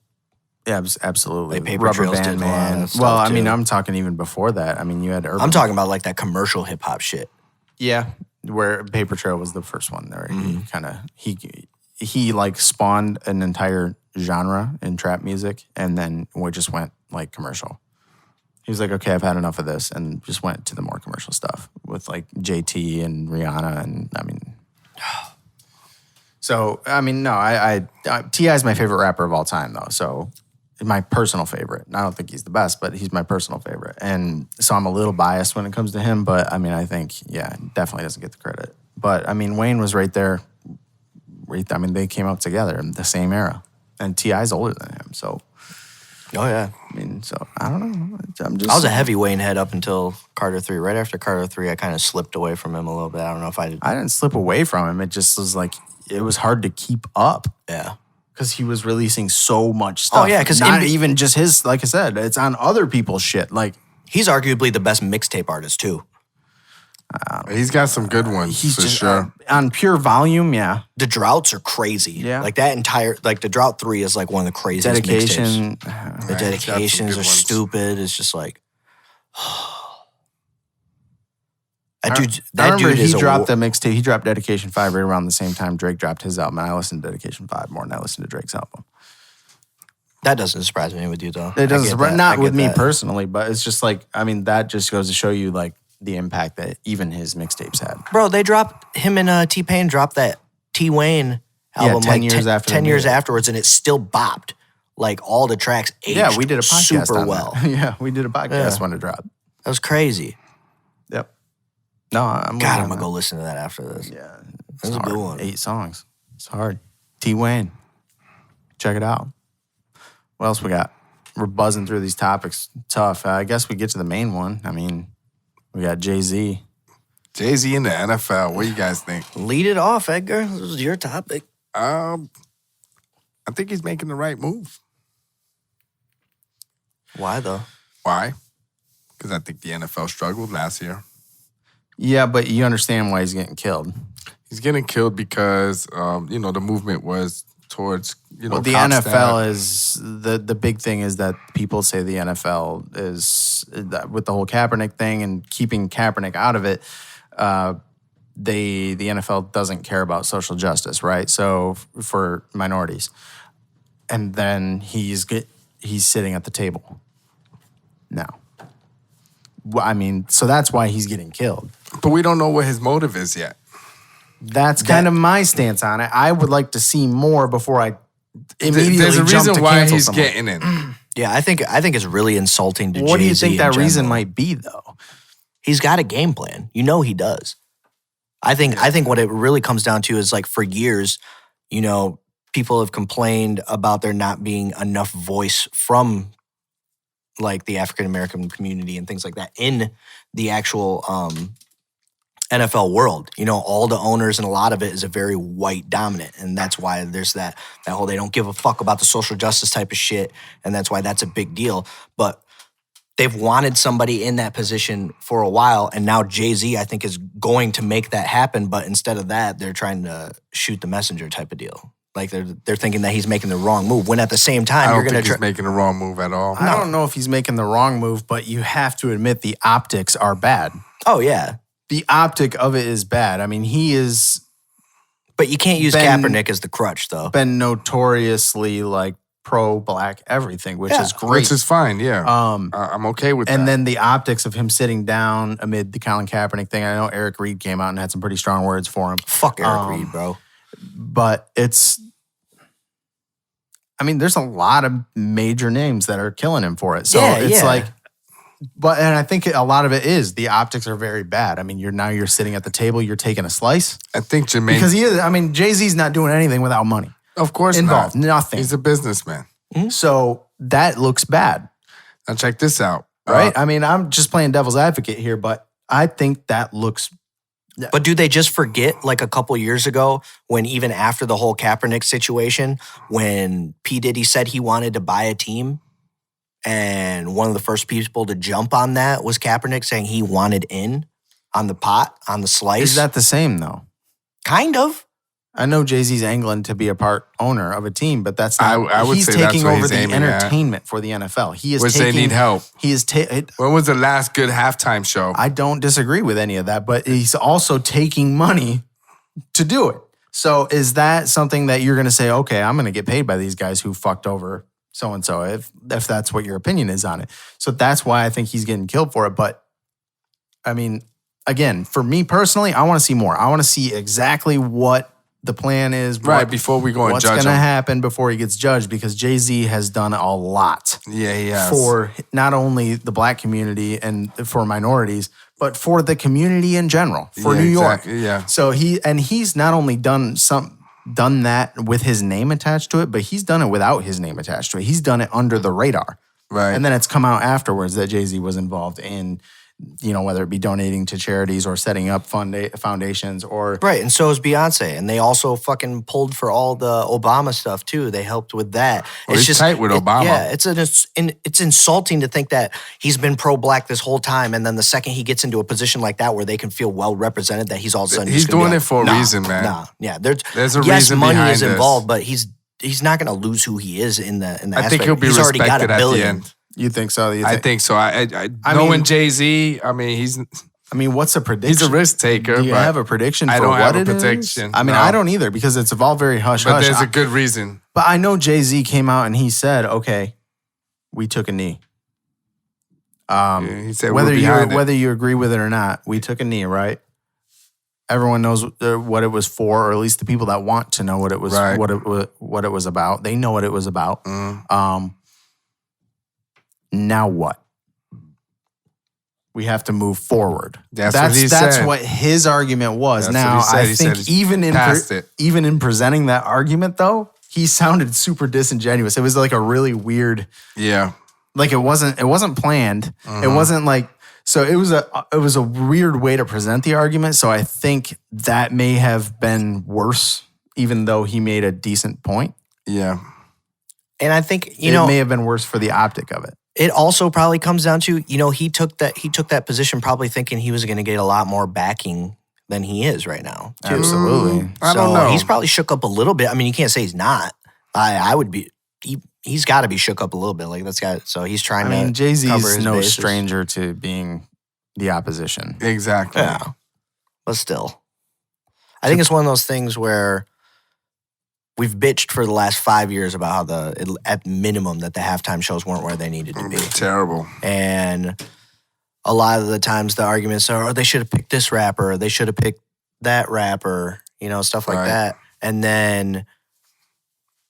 Yeah, absolutely. Like Paper Trails did a lot of stuff, Well, I mean, too. I'm talking even before that. I mean, you had Urban. I'm talking about like that commercial hip-hop shit. Yeah, where Paper Trail was the first one there. He like spawned an entire genre in trap music, and then we just went like commercial. He was like, okay, I've had enough of this, and just went to the more commercial stuff with like JT and Rihanna, and I mean, so I mean, no, T.I. is my favorite rapper of all time, though. So my personal favorite. I don't think he's the best, but he's my personal favorite, and so I'm a little biased when it comes to him. But I mean, I think definitely doesn't get the credit. But I mean, Wayne was right there. I mean, they came up together in the same era, and T.I.'s older than him, so. Oh, yeah. I mean, so I don't know. I was a heavy Wayne head up until Carter 3. Right after Carter 3, I kind of slipped away from him a little bit. I don't know if I did. I didn't slip away from him. It just was like, it was hard to keep up. Yeah. Because he was releasing so much stuff. Oh, yeah, because not even just his, like I said, it's on other people's shit. Like, he's arguably the best mixtape artist, too. He's got some good ones, for sure. On pure volume, yeah. The droughts are crazy. Yeah. Like that entire, like the drought 3 is like one of the craziest Dedication. mixtapes. The dedications are stupid. It's just like, that dude he dropped the mixtape. He dropped Dedication 5 right around the same time Drake dropped his album. And I listened to Dedication 5 more than I listened to Drake's album. That doesn't surprise me with you, though. It doesn't surprise, not with me personally, but it's just like, I mean, that just goes to show you like, the impact that even his mixtapes had. Bro, they dropped, him and T-Pain dropped that T-Wayne album 10 years after 10 years afterwards, and it still bopped. Like all the tracks aged we did a podcast super on well. That. Yeah, we did a podcast when it dropped. That was crazy. Yep. No, I'm gonna go listen to that after this. Yeah. That's a good one. 8 songs. It's hard. T-Wayne. Check it out. What else we got? We're buzzing through these topics. Tough. I guess we get to the main one. I mean, we got Jay-Z. Jay-Z in the NFL. What do you guys think? Lead it off, Edgar. This was your topic. I think he's making the right move. Why, though? Why? Because I think the NFL struggled last year. Yeah, but you understand why he's getting killed. He's getting killed because, the movement was towards, the NFL is, the big thing is that people say the NFL is, with the whole Kaepernick thing and keeping Kaepernick out of it, the NFL doesn't care about social justice, right? So for minorities. And then he's sitting at the table now. I mean, so that's why he's getting killed. But we don't know what his motive is yet. That's kind of my stance on it. I would like to see more before I immediately There's a jump to reason why cancel he's someone. getting in. Yeah, I think it's really insulting to Jay-Z. What do you think that in reason general. might be, though? He's got a game plan. You know he does. I think what it really comes down to is like for years, people have complained about there not being enough voice from like the African American community and things like that in the actual NFL world. All the owners and a lot of it is a very white dominant. And that's why there's that whole they don't give a fuck about the social justice type of shit. And that's why that's a big deal. But they've wanted somebody in that position for a while. And now Jay-Z, I think, is going to make that happen. But instead of that, they're trying to shoot the messenger type of deal. Like they're thinking that he's making the wrong move. When at the same time, I you're don't going to think he's making the wrong move at all. I don't know if he's making the wrong move, but you have to admit the optics are bad. Oh, yeah. The optic of it is bad. I mean, he is But you can't use Kaepernick as the crutch, though. been notoriously like pro-black everything, which is great. Which is fine, yeah. I'm okay with that. And then the optics of him sitting down amid the Colin Kaepernick thing. I know Eric Reed came out and had some pretty strong words for him. Fuck Eric Reed, bro. But there's a lot of major names that are killing him for it. So it's like, and I think a lot of it is the optics are very bad. I mean, you're sitting at the table, you're taking a slice. I think Jermaine... Because Jay-Z's not doing anything without money. Of course involved. not. Nothing. He's a businessman. So that looks bad, Now check this out. right? I mean, I'm just playing devil's advocate here, but I think that looks. But do they just forget, like a couple years ago, when even after the whole Kaepernick situation, when P. Diddy said he wanted to buy a team, and one of the first people to jump on that was Kaepernick saying he wanted in on the pot, on the slice? Is that the same though? Kind of. I know Jay-Z's angling to be a part owner of a team, but that's not. I would he's say that's taking what over he's the aiming at. entertainment for the NFL. He is Which taking. they need help. He is. When was the last good halftime show? I don't disagree with any of that, but he's also taking money to do it. So is that something that you're going to say, okay, I'm going to get paid by these guys who fucked over so-and-so, if that's what your opinion is on it. So that's why I think he's getting killed for it. But I mean, again, for me personally, I want to see more. I want to see exactly what the plan is. Right, before we go and what's judge going to him. happen before he gets judged, because Jay-Z has done a lot Yeah, he has. for not only the black community and for minorities, but for the community in general, for Yeah, New York. exactly, yeah. So he's not only done that with his name attached to it, but he's done it without his name attached to it. He's done it under the radar. Right. And then it's come out afterwards that Jay-Z was involved in, whether it be donating to charities or setting up foundations or. Right, and so is Beyonce. And they also fucking pulled for all the Obama stuff, too. They helped with that. Well, he's tight with Obama. Yeah, it's insulting to think that he's been pro-black this whole time, and then the second he gets into a position like that where they can feel well-represented, that he's all of a sudden He's just gonna be doing like, it for a nah, reason, man. Nah, yeah. There's a yes, reason money behind is this. involved, but he's not going to lose who he is in the I aspect. think he'll be He's already got respected $1 at the billion. end. You think so? I think so. I mean- knowing Jay-Z, I mean, what's a prediction? he's a risk taker. Do you but have a prediction for I don't what have a it is? prediction. I mean, no. I don't either because it's all very hush-hush. But there's a good reason. But I know Jay-Z came out and he said, okay, we took a knee. He said whether you agree with it or not, we took a knee, right? Everyone knows what it was for, or at least the people that want to know what it was, Right. what it was about. They know what it was about. Now what? We have to move forward. That's what he That's said. what his argument was. That's now what he said. I He think said even past in presenting that argument, though, he sounded super disingenuous. It was like a really weird. Yeah. Like it wasn't planned. It wasn't like so. It was a weird way to present the argument. So I think that may have been worse, even though he made a decent point. Yeah. And I think, It may have been worse for the optic of it. it also probably comes down to, he took that position probably thinking he was going to get a lot more backing than he is right now, too. Absolutely. I don't know. He's probably shook up a little bit. I mean, you can't say he's not. I would be. He's got to be shook up a little bit. Like that's got. So he's trying I mean, to. Jay-Z cover is his no bases. stranger to being the opposition. Exactly. Yeah, but still, I think it's one of those things where we've bitched for the last 5 years about how at minimum that the halftime shows weren't where they needed to be. Terrible. And a lot of the times the arguments are, they should have picked this rapper, or they should have picked that rapper, stuff like Right. that. And then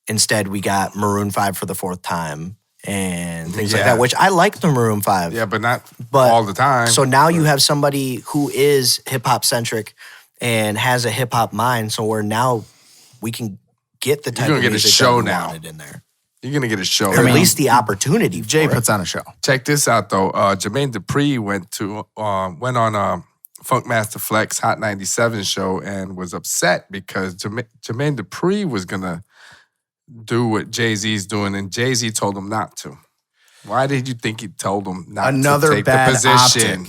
instead we got Maroon 5 for the fourth time and things like Yeah. that, which I like the Maroon 5. Yeah, but not But- all the time. So now you have somebody who is hip-hop centric and has a hip-hop mind, so now we can get the type gonna of get a music show that we now. wanted in there. You're going to get a show. Or at least the opportunity for Jay it. puts on a show. Check this out, though. Jermaine Dupri went on Funkmaster Flex Hot 97 show and was upset because Jermaine Dupri was going to do what Jay-Z's doing, and Jay-Z told him not to. Why did you think he told him not Another to take bad the position?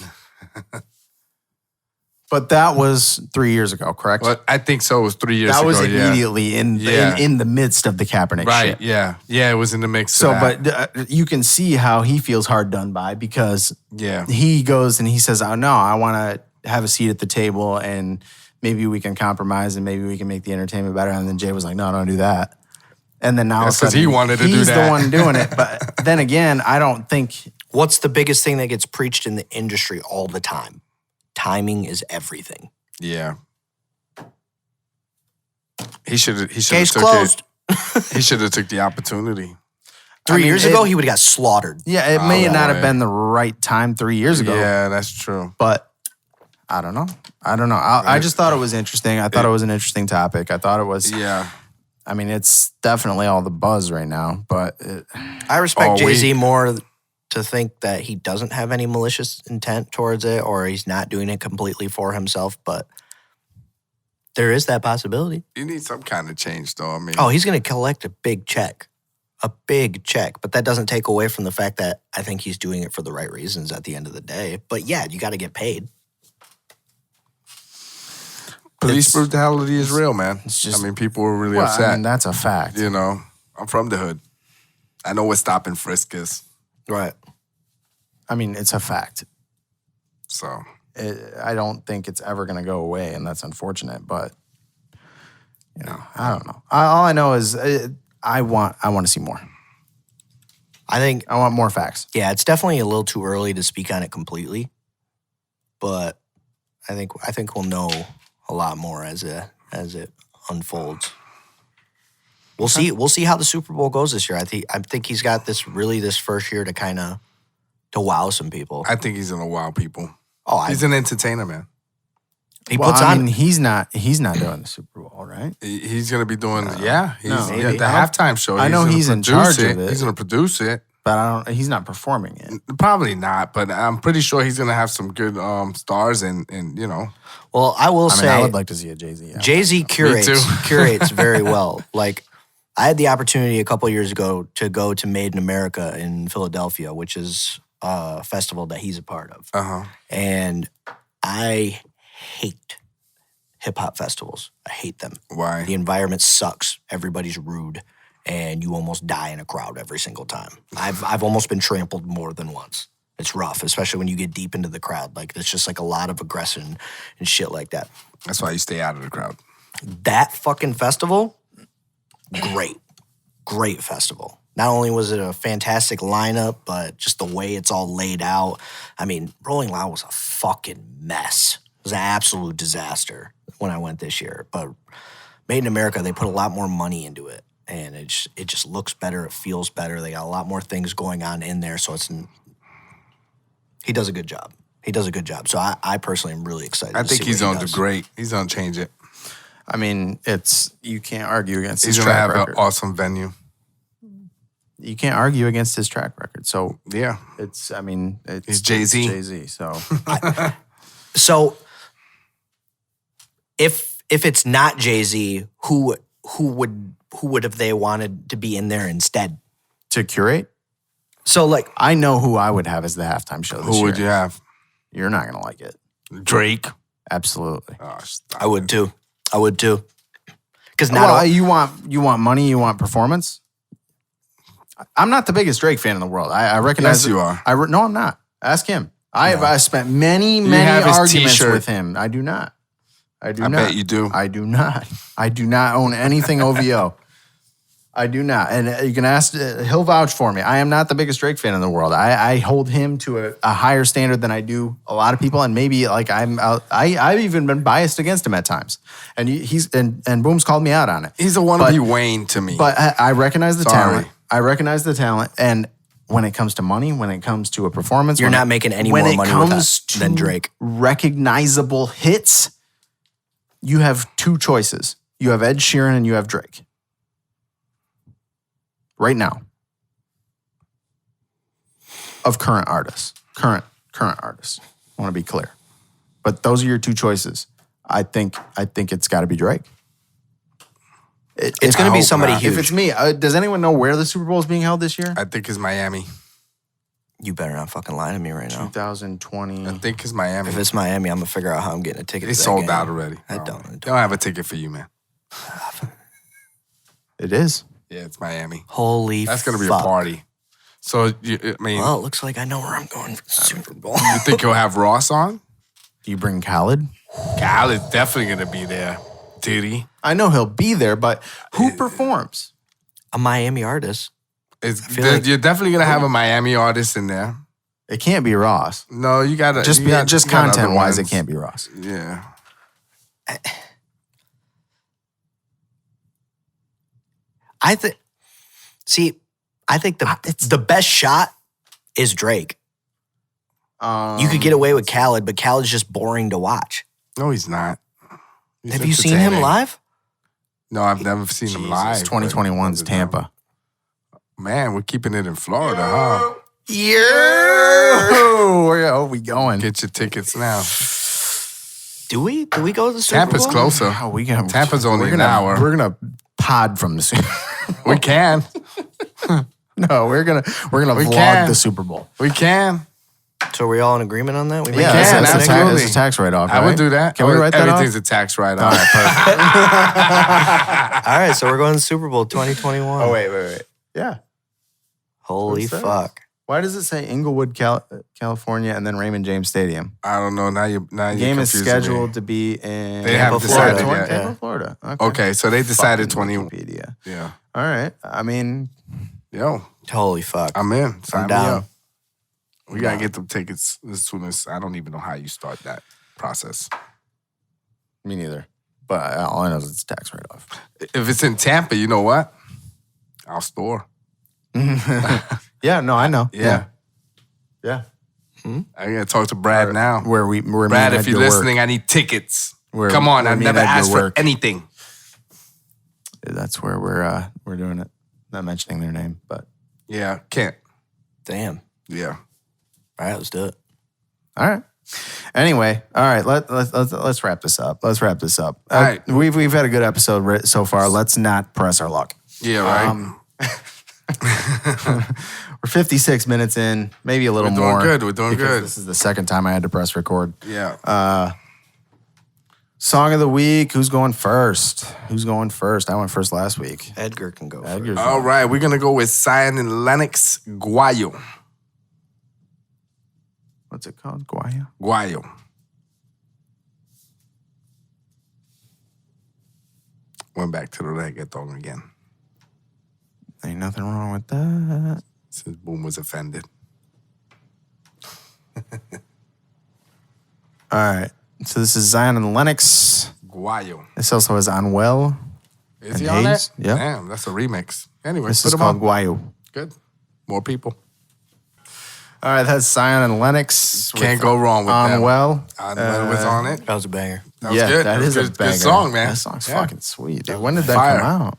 But that was 3 years ago, correct? Well, I think so. It was 3 years ago. that was yeah. immediately in the midst of the Kaepernick Right, shit. yeah. Yeah, it was in the mix So, of that. but you can see how he feels hard done by because Yeah. he goes and he says, "Oh no, I want to have a seat at the table and maybe we can compromise and maybe we can make the entertainment better." And then Jay was like, "No, don't do that." And then now That's all of a 'cause he sudden, wanted to do he's that. the one doing it. But then again, I don't think What's the biggest thing that gets preached in the industry all the time? Timing is everything. Yeah. He should have Case took closed. He should have took the opportunity. 3 mean, years ago, he would have got slaughtered. yeah, it may yeah, not right. have been the right time 3 years ago. Yeah, that's true. But I don't know. I just thought it was interesting. I thought it was an interesting topic. I thought it was. Yeah. I mean, it's definitely all the buzz right now, but I respect Jay-Z more to think that he doesn't have any malicious intent towards it or he's not doing it completely for himself, but there is that possibility. You need some kind of change, though. I mean, he's going to collect a big check, but that doesn't take away from the fact that I think he's doing it for the right reasons at the end of the day. But yeah, you got to get paid. police brutality is real, man. It's just, I mean, people were really upset. I mean, that's a fact. You know, I'm from the hood. I know what stop and frisk is. Right. I mean, it's a fact. So I don't think it's ever going to go away, and that's unfortunate. But you know, I don't know. All I know is I want to see more. I want more facts. Yeah, it's definitely a little too early to speak on it completely, but I think we'll know a lot more as it unfolds. We'll see. We'll see how the Super Bowl goes this year. I think he's got this first year to kind of to wow some people. I think he's gonna wow people. He's an entertainer, man. I mean, he's not doing the Super Bowl, right? He's gonna be doing the halftime show. I know he's in charge of it. He's gonna produce it, but he's not performing it. Probably not, but I'm pretty sure he's gonna have some good stars and you know. Well, I say I would like to see a Jay-Z. Jay-Z curates very well. Like, I had the opportunity a couple years ago to go to Made in America in Philadelphia, which is a festival that he's a part of. And I hate hip-hop festivals. I hate them. Why? The environment sucks. Everybody's rude. And you almost die in a crowd every single time. I've almost been trampled more than once. It's rough, especially when you get deep into the crowd. Like, it's just like a lot of aggression and shit like that. That's why you stay out of the crowd. That fucking festival, great festival. Not only was it a fantastic lineup, but just the way it's all laid out. I mean, Rolling Loud was a fucking mess. It was an absolute disaster when I went this year. But Made in America, they put a lot more money into it. And it just looks better. It feels better. They got a lot more things going on in there. So he does a good job. So I personally am really excited. I think he's on to great. He's on to change it. I mean, you can't argue against his track record. He's going to have record. an awesome venue. You can't argue against his track record. So yeah, it's he's Jay-Z. Jay-Z. So so if it's not Jay-Z, who would have they wanted to be in there instead? To curate? So, like, I know who I would have as the halftime show this year. Who would you have? You're not going to like it. Drake? Absolutely. Oh, I would too. Because you want money, you want performance? I'm not the biggest Drake fan in the world. I recognize you are. No, I'm not. Ask him. I spent many arguments with him. I do not. I bet you do. I do not. I do not own anything OVO. I do not. And you can ask, he'll vouch for me. I am not the biggest Drake fan in the world. I hold him to a higher standard than I do a lot of people. And maybe like I've even been biased against him at times. And and Boom's called me out on it. He's a wannabe Wayne to me. But I recognize the talent. I recognize the talent. And when it comes to money, when it comes to a performance, you're not making any more money with that than Drake. Recognizable hits, you have two choices. You have Ed Sheeran and you have Drake. Right now. Of current artists. Current artists. I want to be clear. But those are your two choices. I think it's got to be Drake. It's going to be somebody huge. If it's me, does anyone know where the Super Bowl is being held this year? I think it's Miami. You better not fucking lie to me right now. 2020. I think it's Miami. If it's Miami, I'm going to figure out how I'm getting a ticket. They sold out already. I don't have a ticket for you, man. It is. Yeah, it's Miami. Holy That's going to be a party. So, well, it looks like I know where I'm going for the Super Bowl. You think you'll have Ross on? Do you bring Khaled? Khaled's definitely going to be there. Did he? I know he'll be there, but who performs? A Miami artist. You're definitely going to have a Miami artist in there. It can't be Ross. No, you got to. Just content-wise, it can't be Ross. Yeah. I think the best shot is Drake. You could get away with Khaled, but Khaled's just boring to watch. No, he's not. Have you seen him live? No, I've never seen them live. 2021's Tampa. Man, we're keeping it in Florida, huh? Yeah. Where are we going? Get your tickets now. Do we go to the Super Tampa's Bowl? closer. Oh, we got. Tampa's only an hour. We're gonna pod from the Super Bowl. We can. No, we're gonna vlog can. the Super Bowl. We can. So are we all in agreement on that? We Yeah, that's absolutely. a tax write-off. I right? would do that. Can we write that off? Everything's a tax write-off. All right, perfect. All right, so we're going to Super Bowl 2021. Oh wait. Yeah. Holy What's that? fuck. Why does it say Inglewood, California, and then Raymond James Stadium? I don't know. Now you The game is scheduled to be in They haven't decided Florida. yet. Tampa, Florida. Okay, so they decided Fucking 20. Wikipedia. Yeah. All right. I mean, Yo, Holy fuck. I'm in. Sign me down. up. We gotta get them tickets as soon as. I don't even know how you start that process. me neither. But all I know is it's a tax write-off. If it's in Tampa, you know what? I'll store. Yeah, no, I know. Yeah. Yeah. I gotta talk to Brad now. Where Brad, if you're listening, I need tickets. Come on, I've never asked for anything. That's where we're doing it. Not mentioning their name, but Yeah, can't. Damn. Yeah. All right, let's do it. all right. Anyway, all right. Let's wrap this up. Let's wrap this up. All right. We've had a good episode so far. Let's not press our luck. Yeah, right. We're 56 minutes in, maybe a little We're doing more. good. We're doing because good. This is the second time I had to press record. Yeah. Song of the week. Who's going first? I went first last week. Edgar can go first. Edgar's All right, we're gonna go with Zion and Lennox, Guayo. What's it called? Guayo? Guayo. Went back to the reggaeton again. Ain't nothing wrong with that. Since Boom was offended. All right. So this is Zion and Lennox. Guayo. This also has Anuel. Is And he on Haze? that? Yep. Damn, that's a remix. Anyway, This put is him called on. Guayo. Good. More people. All right, that's Zion and Lennox. Can't go wrong with that. Anuel. Anuel was on it. That was a banger. That was Yeah, good. that is a good, banger. good song, man. That song's Yeah. fucking sweet, dude. When did that Fire. come out?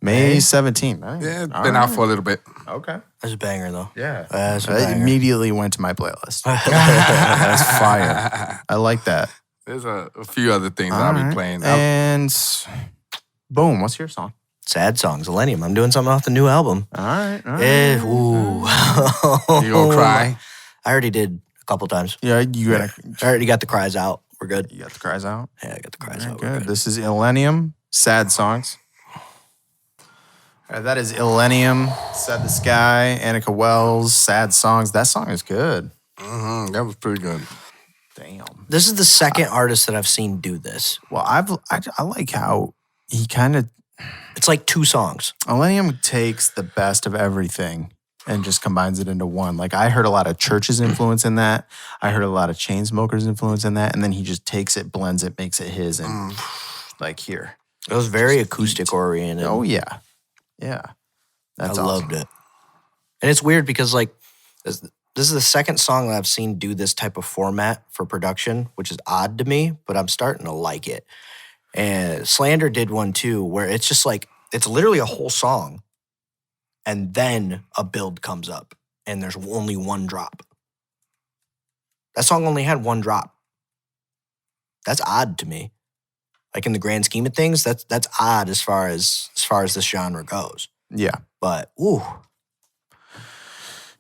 May 17th. Right? Yeah, All been right. out for a little bit. Okay. That's a banger, though. Yeah. That's a It banger. immediately went to my playlist. That's fire. I like that. There's a few other things All I'll right. be playing. And boom, what's your song? Sad songs, Illenium. I'm doing something off the new album. All right. All right. Ooh. You gonna cry? I already did a couple times. Yeah, you got I already got the cries out. We're good. you got the cries out. Yeah, I got the cries Very out. We're good. good. This is Illenium, Sad Songs. All right, that is Illenium, Said the Sky, Annika Wells, Sad Songs. That song is good. That was pretty good. Damn. This is the second artist that I've seen do this. Well, I like how he kind of It's like 2 songs. Illenium takes the best of everything and just combines it into one. Like I heard a lot of Church's influence in that. I heard a lot of Chainsmokers' influence in that, and then he just takes it, blends it, makes it his, and like here. It was very acoustic oriented. Oh yeah, yeah. That's I awesome. loved it. And it's weird because like this is the second song that I've seen do this type of format for production, which is odd to me, but I'm starting to like it. And Slander did one too, where it's just like it's literally a whole song, and then a build comes up, and there's only one drop. That song only had one drop. That's odd to me. Like in the grand scheme of things, that's odd as far as this genre goes. Yeah. But ooh,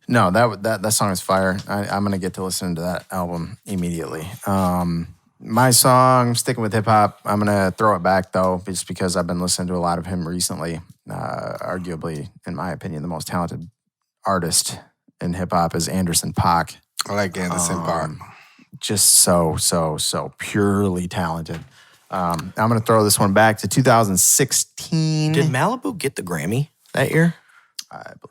No, that song is fire. I'm gonna get to listen to that album immediately. My song, sticking with hip hop, I'm gonna throw it back though, just because I've been listening to a lot of him recently. Arguably, in my opinion, the most talented artist in hip hop is Anderson .Paak. I like Anderson .Paak. Just so purely talented. I'm gonna throw this one back to 2016. did Malibu get the Grammy that year?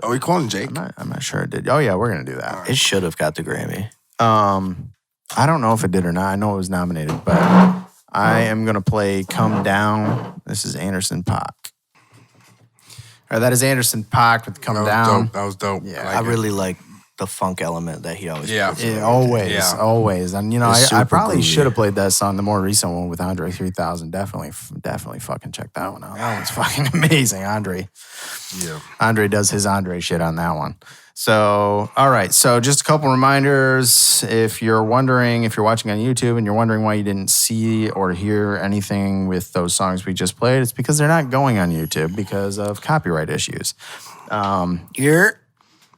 Are we calling Jake? I'm not sure it did. Oh yeah, we're gonna do that. It should have got the Grammy. I don't know if it did or not. I know it was nominated, but I am going to play Come Down. This is Anderson .Paak. All right, that is Anderson .Paak with Come That was Down. dope. That was dope. Yeah, like I it. really like the funk element that he always Yeah. puts in. Yeah, always, Yeah. always. And, It's I super probably groovy. should have played that song, the more recent one with Andre 3000. Definitely fucking check that one out. That one's fucking amazing, Andre. Yeah. Andre does his Andre shit on that one. So, all right. So, just a couple reminders. If you're watching on YouTube and you're wondering why you didn't see or hear anything with those songs we just played, it's because they're not going on YouTube because of copyright issues. You're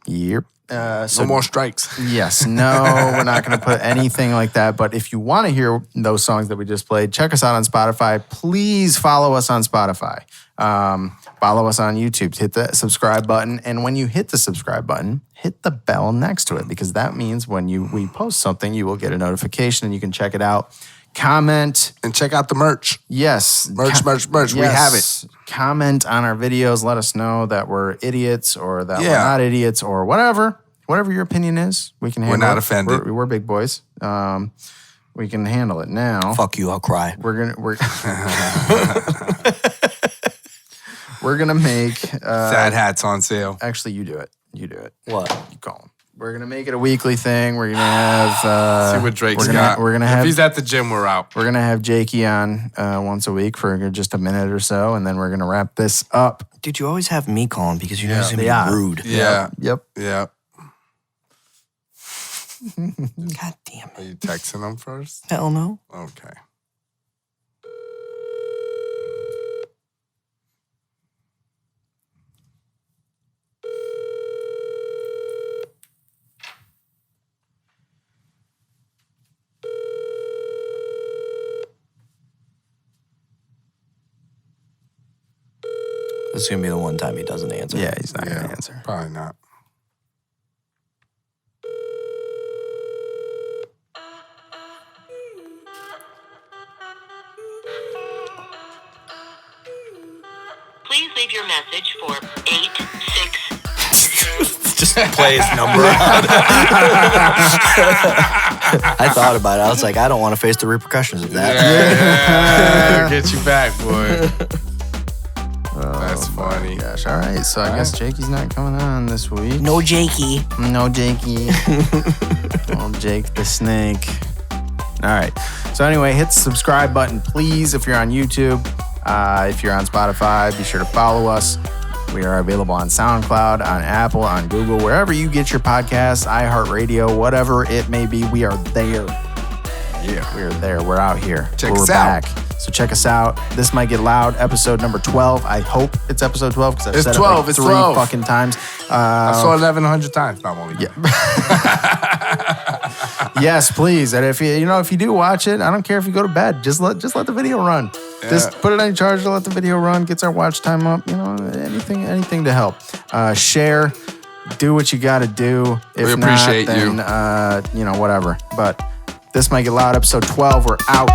Yep. No more strikes. Yes, no, we're not going to put anything like that. But if you want to hear those songs that we just played, check us out on Spotify. Please follow us on Spotify. Follow us on YouTube. Hit the subscribe button. And when you hit the subscribe button, hit the bell next to it, because that means when we post something, you will get a notification and you can check it out. Comment. And check out the merch. Yes. Merch. We have it. Comment on our videos. Let us know that we're idiots or that we're Yeah. not idiots or whatever. Whatever your opinion is, we can handle it. Not offended. We're big boys. We can handle it now. fuck you, I'll cry. We're we're gonna make Sad hats on sale. actually you do it. You do it. What? You call him. We're gonna make it a weekly thing. We're gonna have See what Drake's we're got. gonna If have he's at the gym, we're out. we're gonna have Jakey on once a week for just a minute or so, and then we're gonna wrap this up. Dude, you always have me calling because you know it's gonna Yeah. be rude. Yeah. Yep. Yeah. God damn Are it. you texting him first? Hell no. Okay. This is gonna be the one time he doesn't answer. Yeah, he's not gonna answer. Probably not. Please leave your message for 866. Just play his number. I thought about it. I was like, I don't want to face the repercussions of that. Yeah. Get you back, boy. That's funny. Gosh, all right. So I guess Jakey's not coming on this week. No Jakey. No Jakey. Oh, Jake the Snake. All right. So anyway, hit the subscribe button, please, if you're on YouTube. If you're on Spotify, be sure to follow us. We are available on SoundCloud, on Apple, on Google, wherever you get your podcasts, iHeartRadio, whatever it may be, we are there. Yeah. We are there. We're out here. Check We're us out. back. So check us out. This Might Get Loud, episode number 12. I hope it's episode 12 because I've It's said 12, it like it's 3 12. fucking times. I saw 1,100 times. Not only. Yeah. Yes, please. And if you do watch it, I don't care if you go to bed. Just let the video run. Yeah. Just put it on charger, let the video run, gets our watch time up. Anything to help. Share. Do what you got to do. If We appreciate not, then, whatever. But This Might Get Loud, episode 12. We're out.